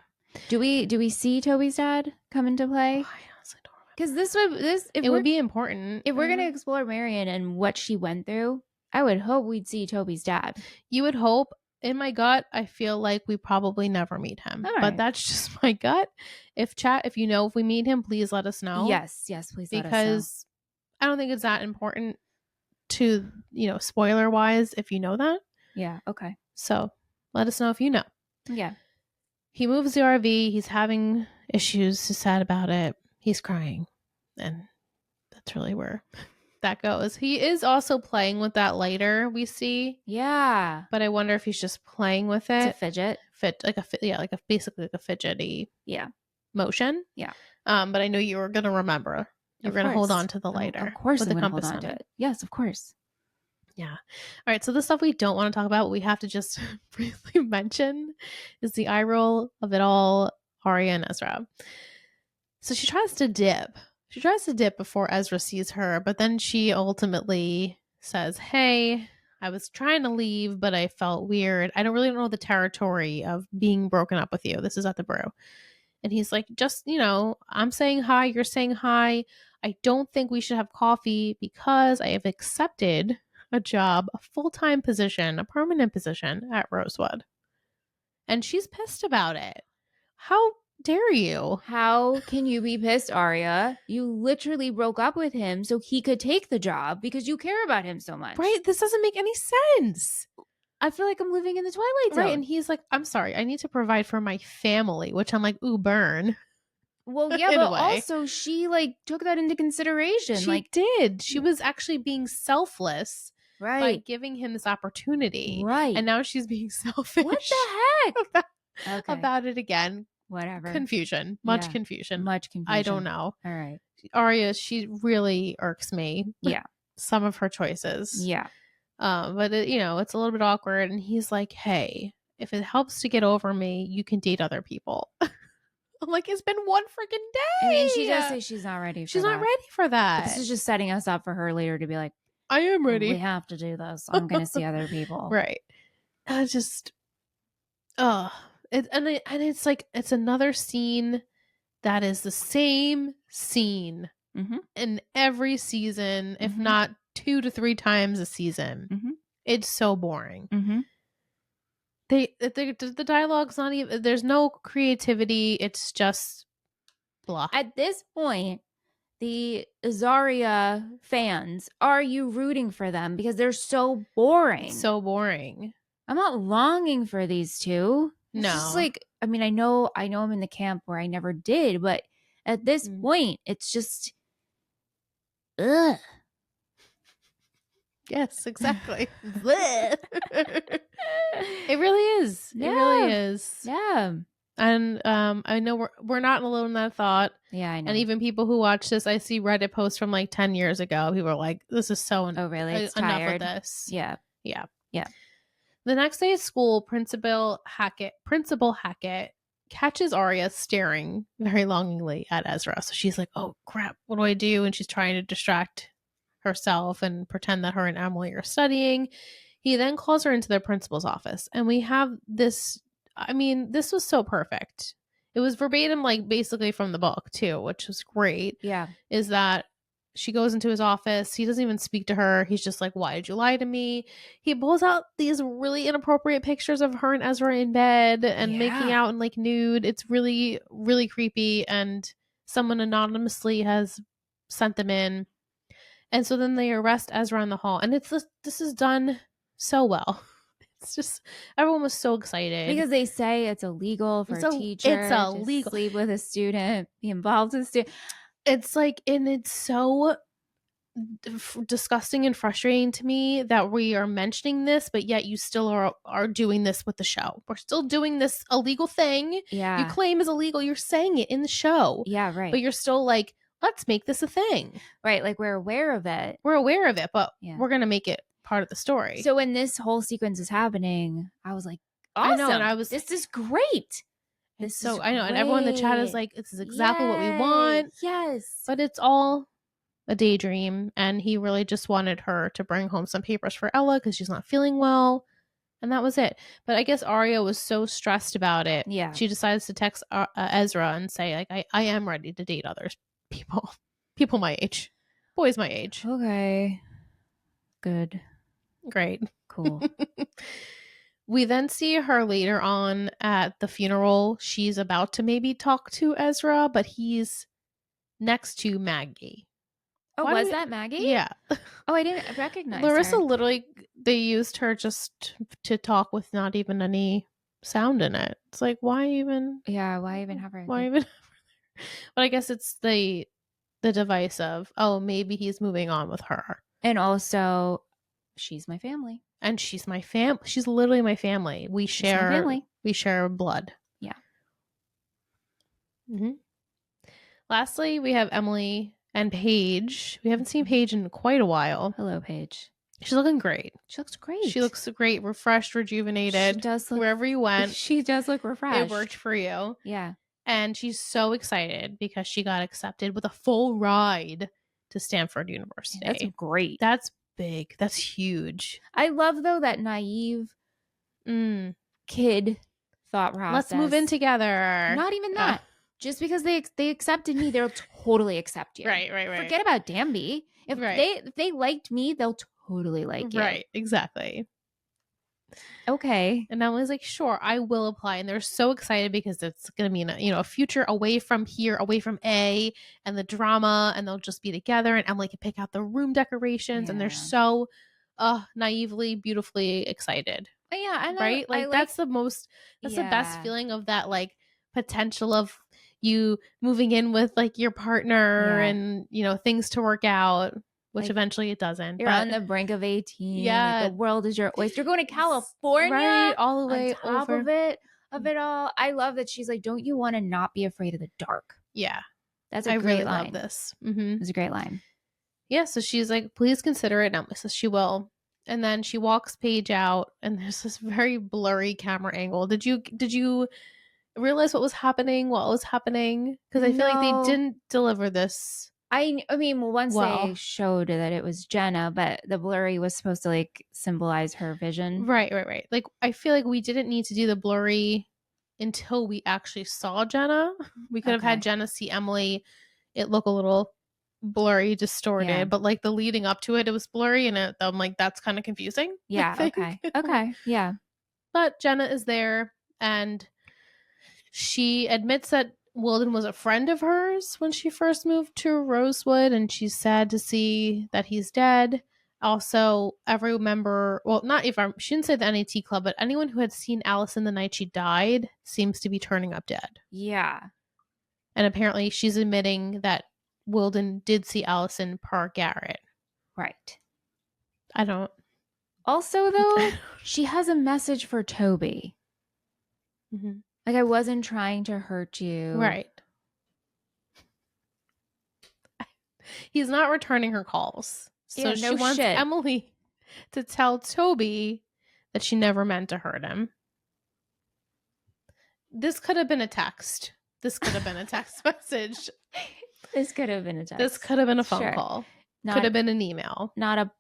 Do we see Toby's dad come into play? Oh, I honestly don't Because it would be important. If we're going to explore Marion and what she went through, I would hope we'd see Toby's dad. You would hope. In my gut, I feel like we probably never meet him. All right. But that's just my gut. If you know if we meet him, please let us know. Yes, please let us know. Because I don't think it's that important to, spoiler wise, if you know that. Yeah, okay. So let us know if you know. Yeah. He moves the RV. He's having issues. He's sad about it. He's crying. And that's really where that goes. He is also playing with that lighter we see. Yeah. But I wonder if he's just playing with it. It's a fidget. Basically like a fidgety motion. Yeah. But I know you were going to remember. You're going to hold on to the lighter. Of course with I'm the going to compass hold on on to it. Yes, of course. Yeah. All right. So the stuff we don't want to talk about, we have to just briefly mention is the eye roll of it all, Aria and Ezra. So she tries to dip. She tries to dip before Ezra sees her, but then she ultimately says, hey, I was trying to leave, but I felt weird. I don't really know the territory of being broken up with you. This is at the brew. And he's like, just, I'm saying hi. You're saying hi. I don't think we should have coffee because I have accepted a job, a full-time position, a permanent position at Rosewood. And she's pissed about it. How dare you? How can you be pissed, Aria? You literally broke up with him so he could take the job because you care about him so much. Right? This doesn't make any sense. I feel like I'm living in the Twilight Zone. Right. And he's like, I'm sorry, I need to provide for my family, which I'm like, ooh, burn. Well, yeah, but also she took that into consideration. She did. She was actually being selfless. Right. By giving him this opportunity. Right. And now she's being selfish. What the heck? About it again. Whatever. Confusion. Much confusion. I don't know. All right. Aria, she really irks me. Yeah. Some of her choices. Yeah. But it's a little bit awkward. And he's like, hey, if it helps to get over me, you can date other people. I'm like, it's been one freaking day. I mean, she does say she's not ready for that. She's not ready for that. But this is just setting us up for her later to be like, I am ready. We have to do this. I'm going to see other people. Right. I just, it's like, it's another scene that is the same scene in every season, if not 2 to 3 times a season. It's so boring. The dialogue's not even, there's no creativity. It's just blah. At this point, the Azaria fans, are you rooting for them? Because they're so boring. So boring. I'm not longing for these two. It's no. Just I mean, I know I'm in the camp where I never did, but at this point, it's just, ugh. Yes, exactly. It really is. Yeah. It really is. Yeah. And I know we're not alone in that thought. Yeah, I know. And even people who watch this, I see Reddit posts from 10 years ago. People are like, "This is so oh really? It's enough tired. of this." Yeah. The next day at school, Principal Hackett catches Aria staring very longingly at Ezra. So she's like, "Oh crap, what do I do?" And she's trying to distract herself and pretend that her and Emily are studying. He then calls her into the principal's office, and we have this. I mean, this was so perfect. It was verbatim, basically from the book too, which was great. Yeah. Is that she goes into his office. He doesn't even speak to her. He's just like, why did you lie to me? He pulls out these really inappropriate pictures of her and Ezra in bed and making out in nude. It's really, really creepy. And someone anonymously has sent them in. And so then they arrest Ezra in the hall. And this is done so well. It's just, everyone was so excited. Because they say it's illegal for a teacher to sleep with a student, be involved with a student. It's and it's so disgusting and frustrating to me that we are mentioning this, but yet you still are doing this with the show. We're still doing this illegal thing. Yeah. You claim is illegal. You're saying it in the show. Yeah, right. But you're still let's make this a thing. Right. We're aware of it. We're aware of it, but we're going to make it part of the story. So when this whole sequence is happening, I was like, awesome. I know, and this is great. I know, and everyone in the chat is like, this is exactly what we want. Yes. But it's all a daydream, and he really just wanted her to bring home some papers for Ella because she's not feeling well, and that was it. But I guess Aria was so stressed about it. Yeah. She decides to text Ezra and say, I am ready to date other People my age. Boys my age. Okay. Good. Great. Cool. We then see her later on at the funeral. She's about to maybe talk to Ezra, but he's next to Maggie. Oh, was that Maggie? Yeah. Oh, I didn't recognize Larissa her. literally, they used her just to talk with not even any sound in it. It's like, why even? Yeah, why even have her? Why even? But I guess it's the device of, oh, maybe he's moving on with her. And also, she's my family. And she's my fam. She's literally my family. We share blood. Yeah. Mm-hmm. Lastly, we have Emily and Paige. We haven't seen Paige in quite a while. Hello, Paige. She's looking great. She looks great. She looks great, refreshed, rejuvenated. She does look, wherever you went. She does look refreshed. It worked for you. Yeah. And she's so excited because she got accepted with a full ride to Stanford University. Yeah, that's great. That's big. That's huge. I love, though, that naive kid thought process. Let's move in together. Not even that. Just because they accepted me, they'll totally accept you. Right. Forget about Danby. If they liked me, they'll totally like you. Right, exactly. Okay. And Emily's like, sure, I will apply. And they're so excited because it's going to be a future away from here, away from A and the drama, and they'll just be together. And Emily can pick out the room decorations, and they're so naively, beautifully excited. Yeah, and right, that's the best feeling of that, like, potential of you moving in with like your partner and things to work out. Which eventually it doesn't. You're on the brink of 18. Yeah. Like, the world is your oyster. You're going to California. Right, all the way on top over. of it all. I love that she's like, don't you want to not be afraid of the dark? Yeah. That's a great line. Love this. Mm-hmm. It's a great line. Yeah, so she's like, please consider it. And Emily says she will. And then she walks Paige out, and there's this very blurry camera angle. Did you realize what was happening while it was happening? Because I feel like they didn't deliver this. I mean, once they showed that it was Jenna, but the blurry was supposed to like symbolize her vision. Right. Like, I feel like we didn't need to do the blurry until we actually saw Jenna. We could have had Jenna see Emily. It look a little blurry, distorted, but like the leading up to it, it was blurry, and I'm like, that's kind of confusing. Yeah. Okay. Yeah. But Jenna is there, and she admits that Wilden was a friend of hers when she first moved to Rosewood, and she's sad to see that he's dead. Also, every member, she didn't say the NAT club, but anyone who had seen Allison the night she died seems to be turning up dead. Yeah. And apparently she's admitting that Wilden did see Allison per Garrett. Right. I don't. Also, though, she has a message for Toby. Mm-hmm. Like, I wasn't trying to hurt you. Right. He's not returning her calls. So she wants Emily to tell Toby that she never meant to hurt him. This could have been a text. This could have been a text message. This could have been a text. This could have been a phone call. Could have been an email. Not a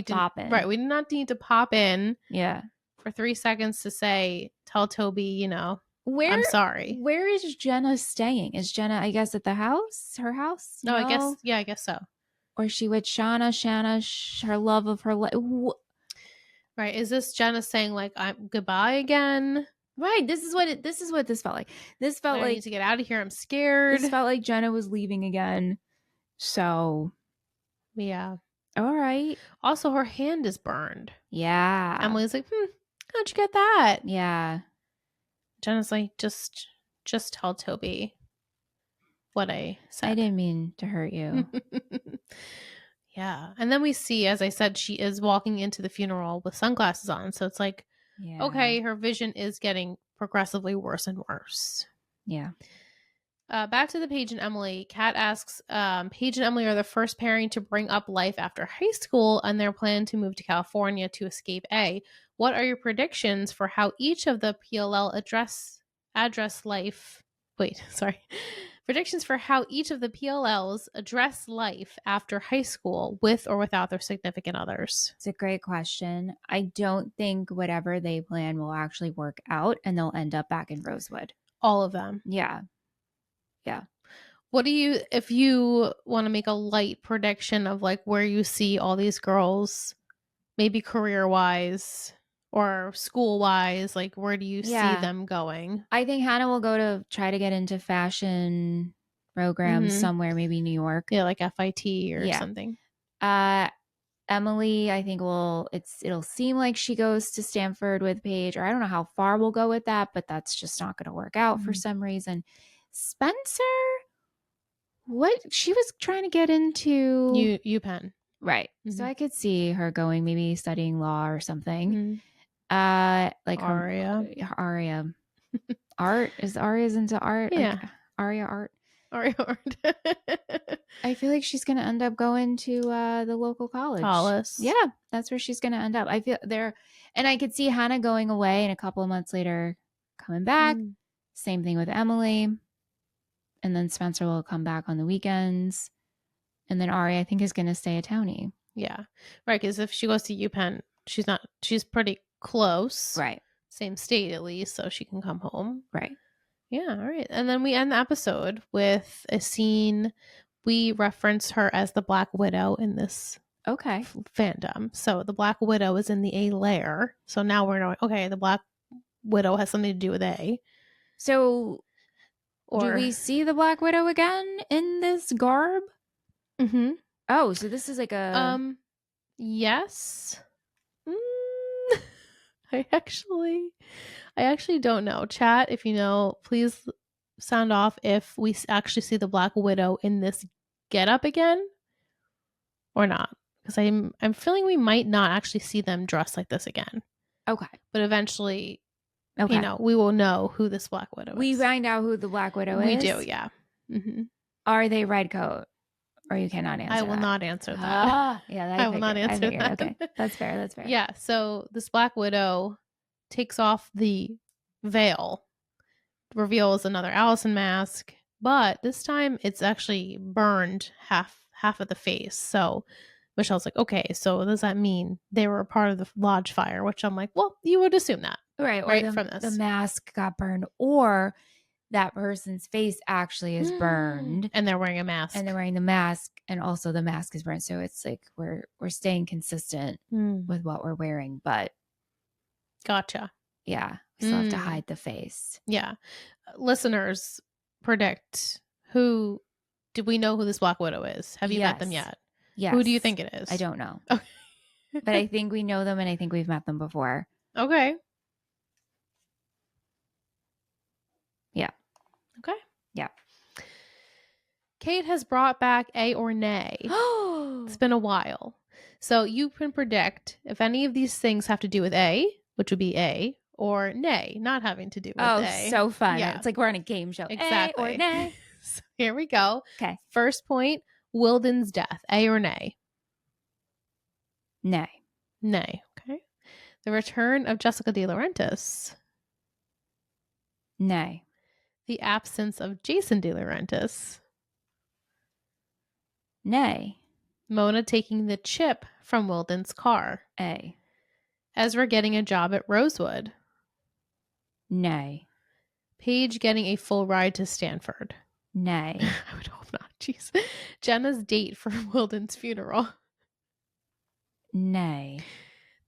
pop in. Right. We did not need to pop in. Yeah. For 3 seconds to say, tell Toby, I'm sorry. Where is Jenna staying? Is Jenna, I guess, at the house? Her house? No, I guess so. Or is she with Shanna, her love of her life? Right. Is this Jenna saying, like, I'm goodbye again? Right. This is what this felt like. This felt like, I need to get out of here. I'm scared. This felt like Jenna was leaving again. So. Yeah. All right. Also, her hand is burned. Yeah. Emily's like, how'd you get that? Yeah. Jenna's like, just tell Toby what I said. I didn't mean to hurt you. Yeah. And then we see, as I said, she is walking into the funeral with sunglasses on. So it's like, okay, her vision is getting progressively worse and worse. Yeah. Back to the Paige and Emily. Kat asks, Paige and Emily are the first pairing to bring up life after high school and their plan to move to California to escape A. What are your predictions for how each of the PLL address life? Wait, sorry. Predictions for how each of the PLLs address life after high school with or without their significant others? It's a great question. I don't think whatever they plan will actually work out, and they'll end up back in Rosewood. All of them. Yeah. What do you, if you want to make a light prediction of like where you see all these girls, maybe career wise or school wise, like where do you see them going? I think Hannah will go to try to get into fashion programs somewhere, maybe New York. Yeah, like FIT or something. Emily, I think it'll seem like she goes to Stanford with Paige, or I don't know how far we'll go with that, but that's just not going to work out for some reason. Spencer, what she was trying to get into UPenn. Right. So I could see her going, maybe studying law or something. Like Aria. Aria. Art. Is Aria's into art? Yeah. Like Aria art. Aria art. I feel like she's gonna end up going to the local college. Hollis. Yeah, that's where she's gonna end up. I feel there, and I could see Hannah going away and a couple of months later coming back. Same thing with Emily. And then Spencer will come back on the weekends. And then Aria, I think, is going to stay at Townie. Yeah. Right. Because if she goes to UPenn, she's pretty close. Right. Same state at least. So she can come home. Right. Yeah. All right. And then we end the episode with a scene. We reference her as the Black Widow in this fandom. So the Black Widow is in the A layer. So now we're knowing, okay, the Black Widow has something to do with A. So do we see the Black Widow again in this garb? Oh, so this is like a yes. I actually don't know. Chat, if you know, please sound off if we actually see the Black Widow in this getup again or not, because I'm feeling we might not actually see them dressed like this again. Okay, but eventually, you know, we will know who this Black Widow is. We find out who the Black Widow is. We do, yeah. Are they red coat? Or you cannot answer. I will not answer that. I will not answer that. Okay, that's fair. That's fair. Yeah. So this Black Widow takes off the veil, reveals another Allison mask, but this time it's actually burned half of the face. So Michelle's like, okay, so does that mean they were a part of the lodge fire? Which I'm like, well, you would assume that, right? From this, the mask got burned, or that person's face actually is burned and they're wearing a mask, and they're wearing the mask, and also the mask is burned. So it's like we're staying consistent with what we're wearing, but gotcha. Yeah, we still have to hide the face. Yeah. Listeners, predict do we know who this Black Widow is? Have you met them yet? Yes. Who do you think it is? I don't know. Okay. But I think we know them, and I think we've met them before. Okay. Yeah. Okay. Yeah. Kate has brought back A or Nay. It's been a while. So you can predict if any of these things have to do with A, which would be A, or Nay, not having to do with A. Oh, so fun. Yeah. It's like we're on a game show. Exactly. A or Nay. So here we go. Okay. First point, Wilden's death. A or Nay? Nay. Nay. Okay. The return of Jessica DiLaurentis. Nay. The absence of Jason DiLaurentis. Nay. Mona taking the chip from Wilden's car. A. Ezra getting a job at Rosewood. Nay. Paige getting a full ride to Stanford. Nay. I would hope not. Jeez. Jenna's date for Wilden's funeral. Nay.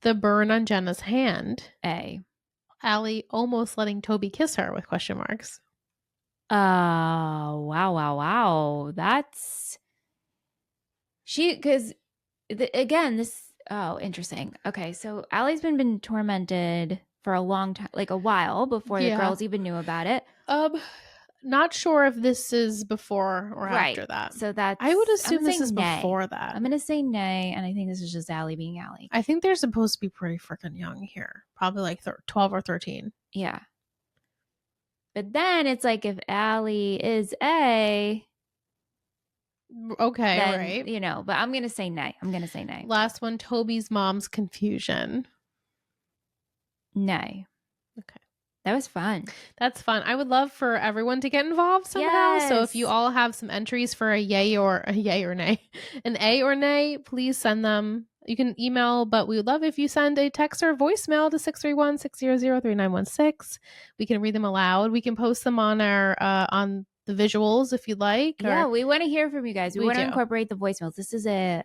The burn on Jenna's hand. A. Allie almost letting Toby kiss her with question marks. Wow. That's because again, this, interesting. Okay. So Allie's been tormented for a long time, like a while before the girls even knew about it. Not sure if this is before or after that. So that's, I would assume this is before that. I'm going to say nay. And I think this is just Allie being Allie. I think they're supposed to be pretty freaking young here. Probably like 12 or 13. Yeah. But then it's like if Allie is A. Okay, then, right. You know, but I'm going to say nay. Last one, Toby's mom's confusion. Nay. Okay. That was fun. That's fun. I would love for everyone to get involved somehow. Yes. So if you all have some entries for a yay or nay, an A or nay, please send them. You can email, but we would love if you send a text or voicemail to 631-600-3916. We can read them aloud. We can post them on our on the visuals if you'd like. Yeah, or we want to hear from you guys. We want to incorporate the voicemails. This is an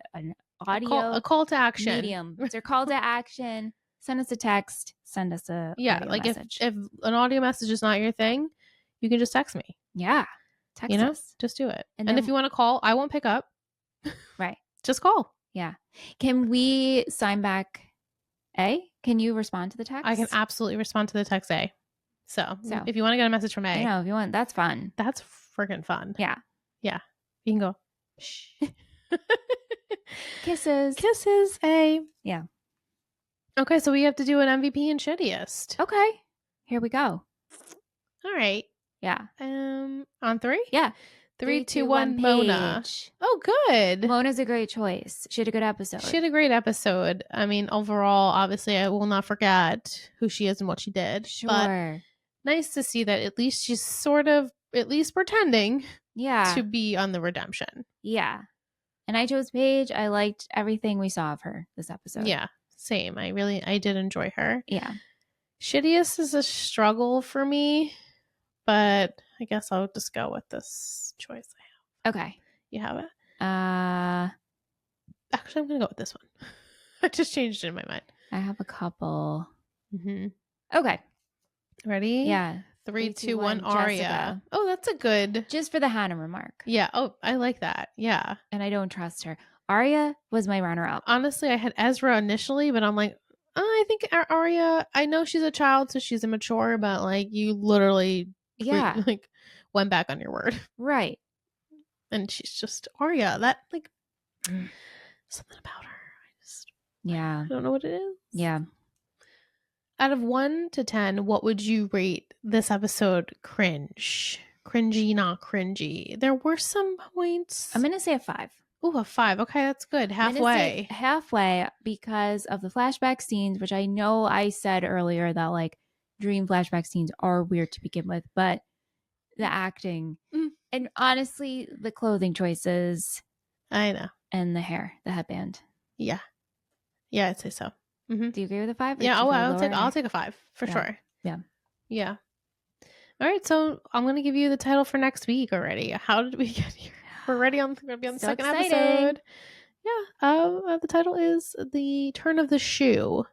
audio a call to action medium. It's our call to action. Send us a text. Send us a audio like message. if an audio message is not your thing, you can just text me. Yeah, text us. Just do it. And then, if you want to call, I won't pick up. Right. Just call. Yeah. Can we sign back A? Can you respond to the text? I can absolutely respond to the text A. So if you want to get a message from A, if you want, that's fun. That's freaking fun. Yeah. Yeah. You can go. Shh. Kisses. Kisses, A. Yeah. Okay, so we have to do an MVP and shittiest. Okay. Here we go. All right. Yeah. On 3? Yeah. 3, 2, 1, Mona. Oh, good. Mona's a great choice. She had a good episode. She had a great episode. I mean, overall, obviously, I will not forget who she is and what she did. Sure. But nice to see that at least she's sort of at least pretending to be on the redemption. Yeah. And I chose Paige. I liked everything we saw of her this episode. Yeah. Same. I did enjoy her. Yeah. Shittiest is a struggle for me, but I guess I'll just go with this choice I have. Okay. You have it? Actually, I'm going to go with this one. I just changed it in my mind. I have a couple. Mm-hmm. Okay. Ready? Yeah. 3, 2, 1, Aria. Jessica. Oh, that's a good. Just for the Hannah remark. Yeah. Oh, I like that. Yeah. And I don't trust her. Aria was my runner-up. Honestly, I had Ezra initially, but I'm like, I think Aria, I know she's a child, so she's immature, but like you literally went back on your word. Right. And she's just Aria. That something about her. I don't know what it is. Yeah. Out of 1 to 10, what would you rate this episode cringe? Cringy, not cringy. There were some points. I'm going to say a 5. Ooh, a 5. Okay, that's good. Halfway. Halfway because of the flashback scenes, which I know I said earlier that like dream flashback scenes are weird to begin with, but the acting and honestly, the clothing choices. I know. And the hair, the headband. Yeah. Yeah, I'd say so. Mm-hmm. Do you agree with a 5? Yeah, I'll take a 5 for sure. Yeah. Yeah. All right, so I'm going to give you the title for next week already. How did we get here? We're going to be on the second episode. Yeah. The title is The Turn of the Shoe.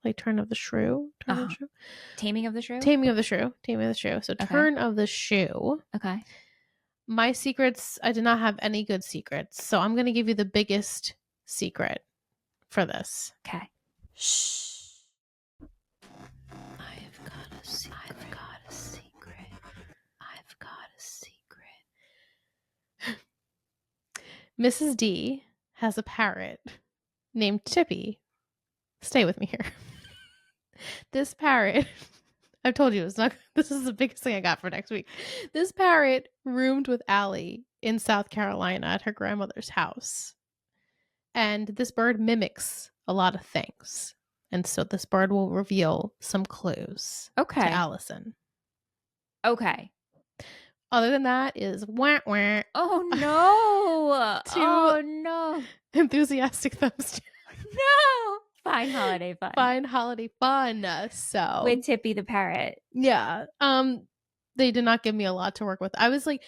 Like Turn of the Shrew? Turn of the Shrew? Taming of the Shrew? Taming of the Shrew. Taming of the Shrew. So Turn of the Shoe. Okay. My secrets, I did not have any good secrets. So I'm going to give you the biggest secret for this. Okay. Shh. I've got a secret. I've got a secret. I've got a secret. Mrs. D has a parrot named Tippy. Stay with me here. This parrot, I've told you, this is the biggest thing I got for next week. This parrot roomed with Allie in South Carolina at her grandmother's house. And this bird mimics a lot of things. And so this bird will reveal some clues to Allison. Okay. Other than that is wah wah. Oh no. Oh no. Enthusiastic thumbs down. No. Fine holiday fun. Fine holiday fun. So with Tippy the parrot. Yeah. They did not give me a lot to work with. I was like,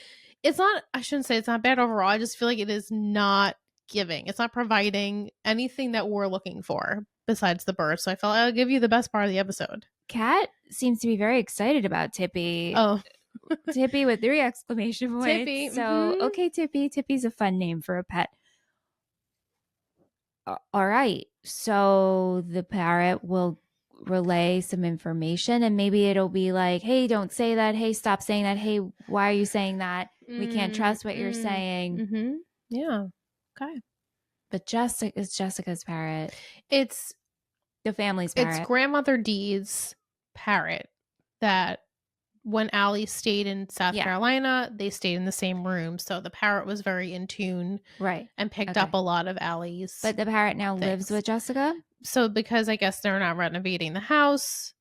I shouldn't say it's not bad overall. I just feel like it is not giving. It's not providing anything that we're looking for besides the bird. So I felt I'll give you the best part of the episode. Kat seems to be very excited about Tippy. Oh. Tippy with 3 exclamation points. Tippy. So, okay, Tippy. Tippy's a fun name for a pet. All right. So the parrot will relay some information and maybe it'll be like, hey, don't say that. Hey, stop saying that. Hey, why are you saying that? We can't trust what you're saying. Mm-hmm. Yeah. Okay. But it's Jessica's parrot. It's the family's parrot. It's grandmother Dee's parrot that when Allie stayed in South Carolina, they stayed in the same room. So the parrot was very in tune. Right. And picked up a lot of Allie's. But the parrot now lives with Jessica? So because I guess they're not renovating the house,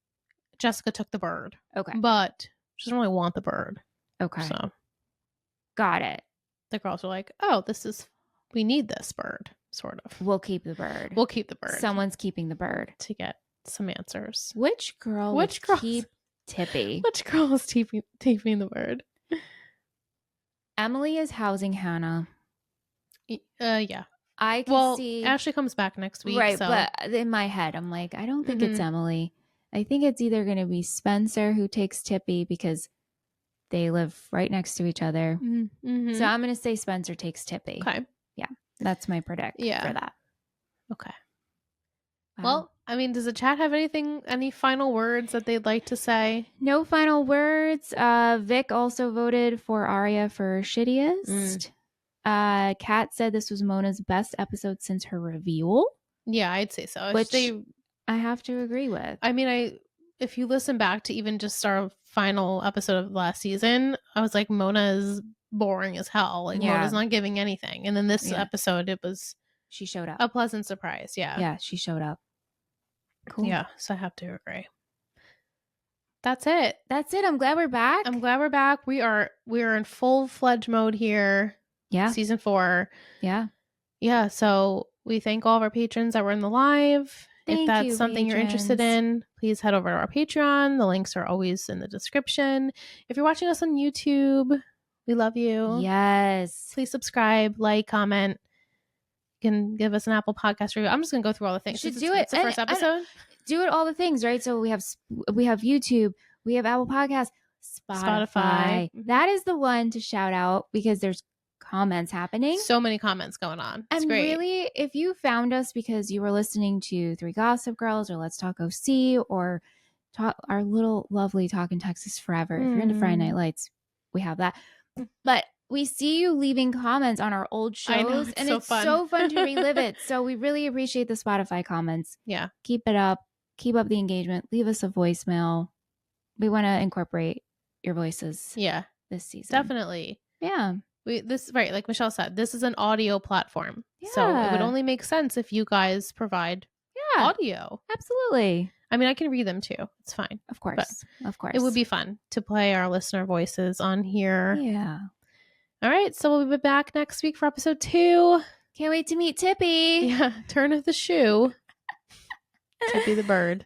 Jessica took the bird. Okay. But she doesn't really want the bird. Okay. So. Got it. The girls were like, oh, we need this bird, sort of. We'll keep the bird. We'll keep the bird. Someone's keeping the bird. To get some answers. Which girl keep Tippy? Which girl is keeping the bird? Emily is housing Hannah. Yeah. I can see. Ashley comes back next week. Right, so. but in my head, I'm like, I don't think it's Emily. I think it's either going to be Spencer who takes Tippy because they live right next to each other. Mm-hmm. So I'm going to say Spencer takes Tippy. Okay. Yeah, that's my predict for that. Okay. Wow. Well, I mean, does the chat have any final words that they'd like to say? No final words. Vic also voted for Aria for shittiest. Kat said this was Mona's best episode since her reveal. Yeah, I'd say so. Which I have to agree with. I mean, if you listen back to even just our final episode of last season, I was like, Mona is boring as hell. Like, Mona's not giving anything. And then this episode, she showed up. A pleasant surprise. Yeah. Yeah, she showed up. Cool. Yeah, so I have to agree. That's it. I'm glad we're back. We are in full-fledged mode here. Yeah. Season 4. Yeah. Yeah, so we thank all of our patrons that were in the live. If that's something you're interested in, please head over to our Patreon. The links are always in the description. If you're watching us on YouTube, we love you. Yes. Please subscribe, like, comment. You can give us an Apple Podcast review. I'm just going to go through all the things. You should do it. It's the first episode. Do it all the things, right? So we have YouTube, we have Apple Podcasts, Spotify. That is the one to shout out because there's comments happening. So many comments going on. It's and great. Really, if you found us because you were listening to 3 Gossip Girls or Let's Talk OC or our little lovely Talk in Texas Forever, if you're into Friday Night Lights, we have that. But we see you leaving comments on our old shows, and it's so fun to relive it. So we really appreciate the Spotify comments. Yeah. Keep it up. Keep up the engagement. Leave us a voicemail. We want to incorporate your voices. Yeah. This season. Definitely. Yeah. Right, like Michelle said, this is an audio platform. Yeah. So it would only make sense if you guys provide audio. Absolutely. I mean, I can read them too. It's fine. Of course. Of course. It would be fun to play our listener voices on here. Yeah. All right. So we'll be back next week for episode 2. Can't wait to meet Tippy. Yeah. Turn of the shoe. Tippy the bird.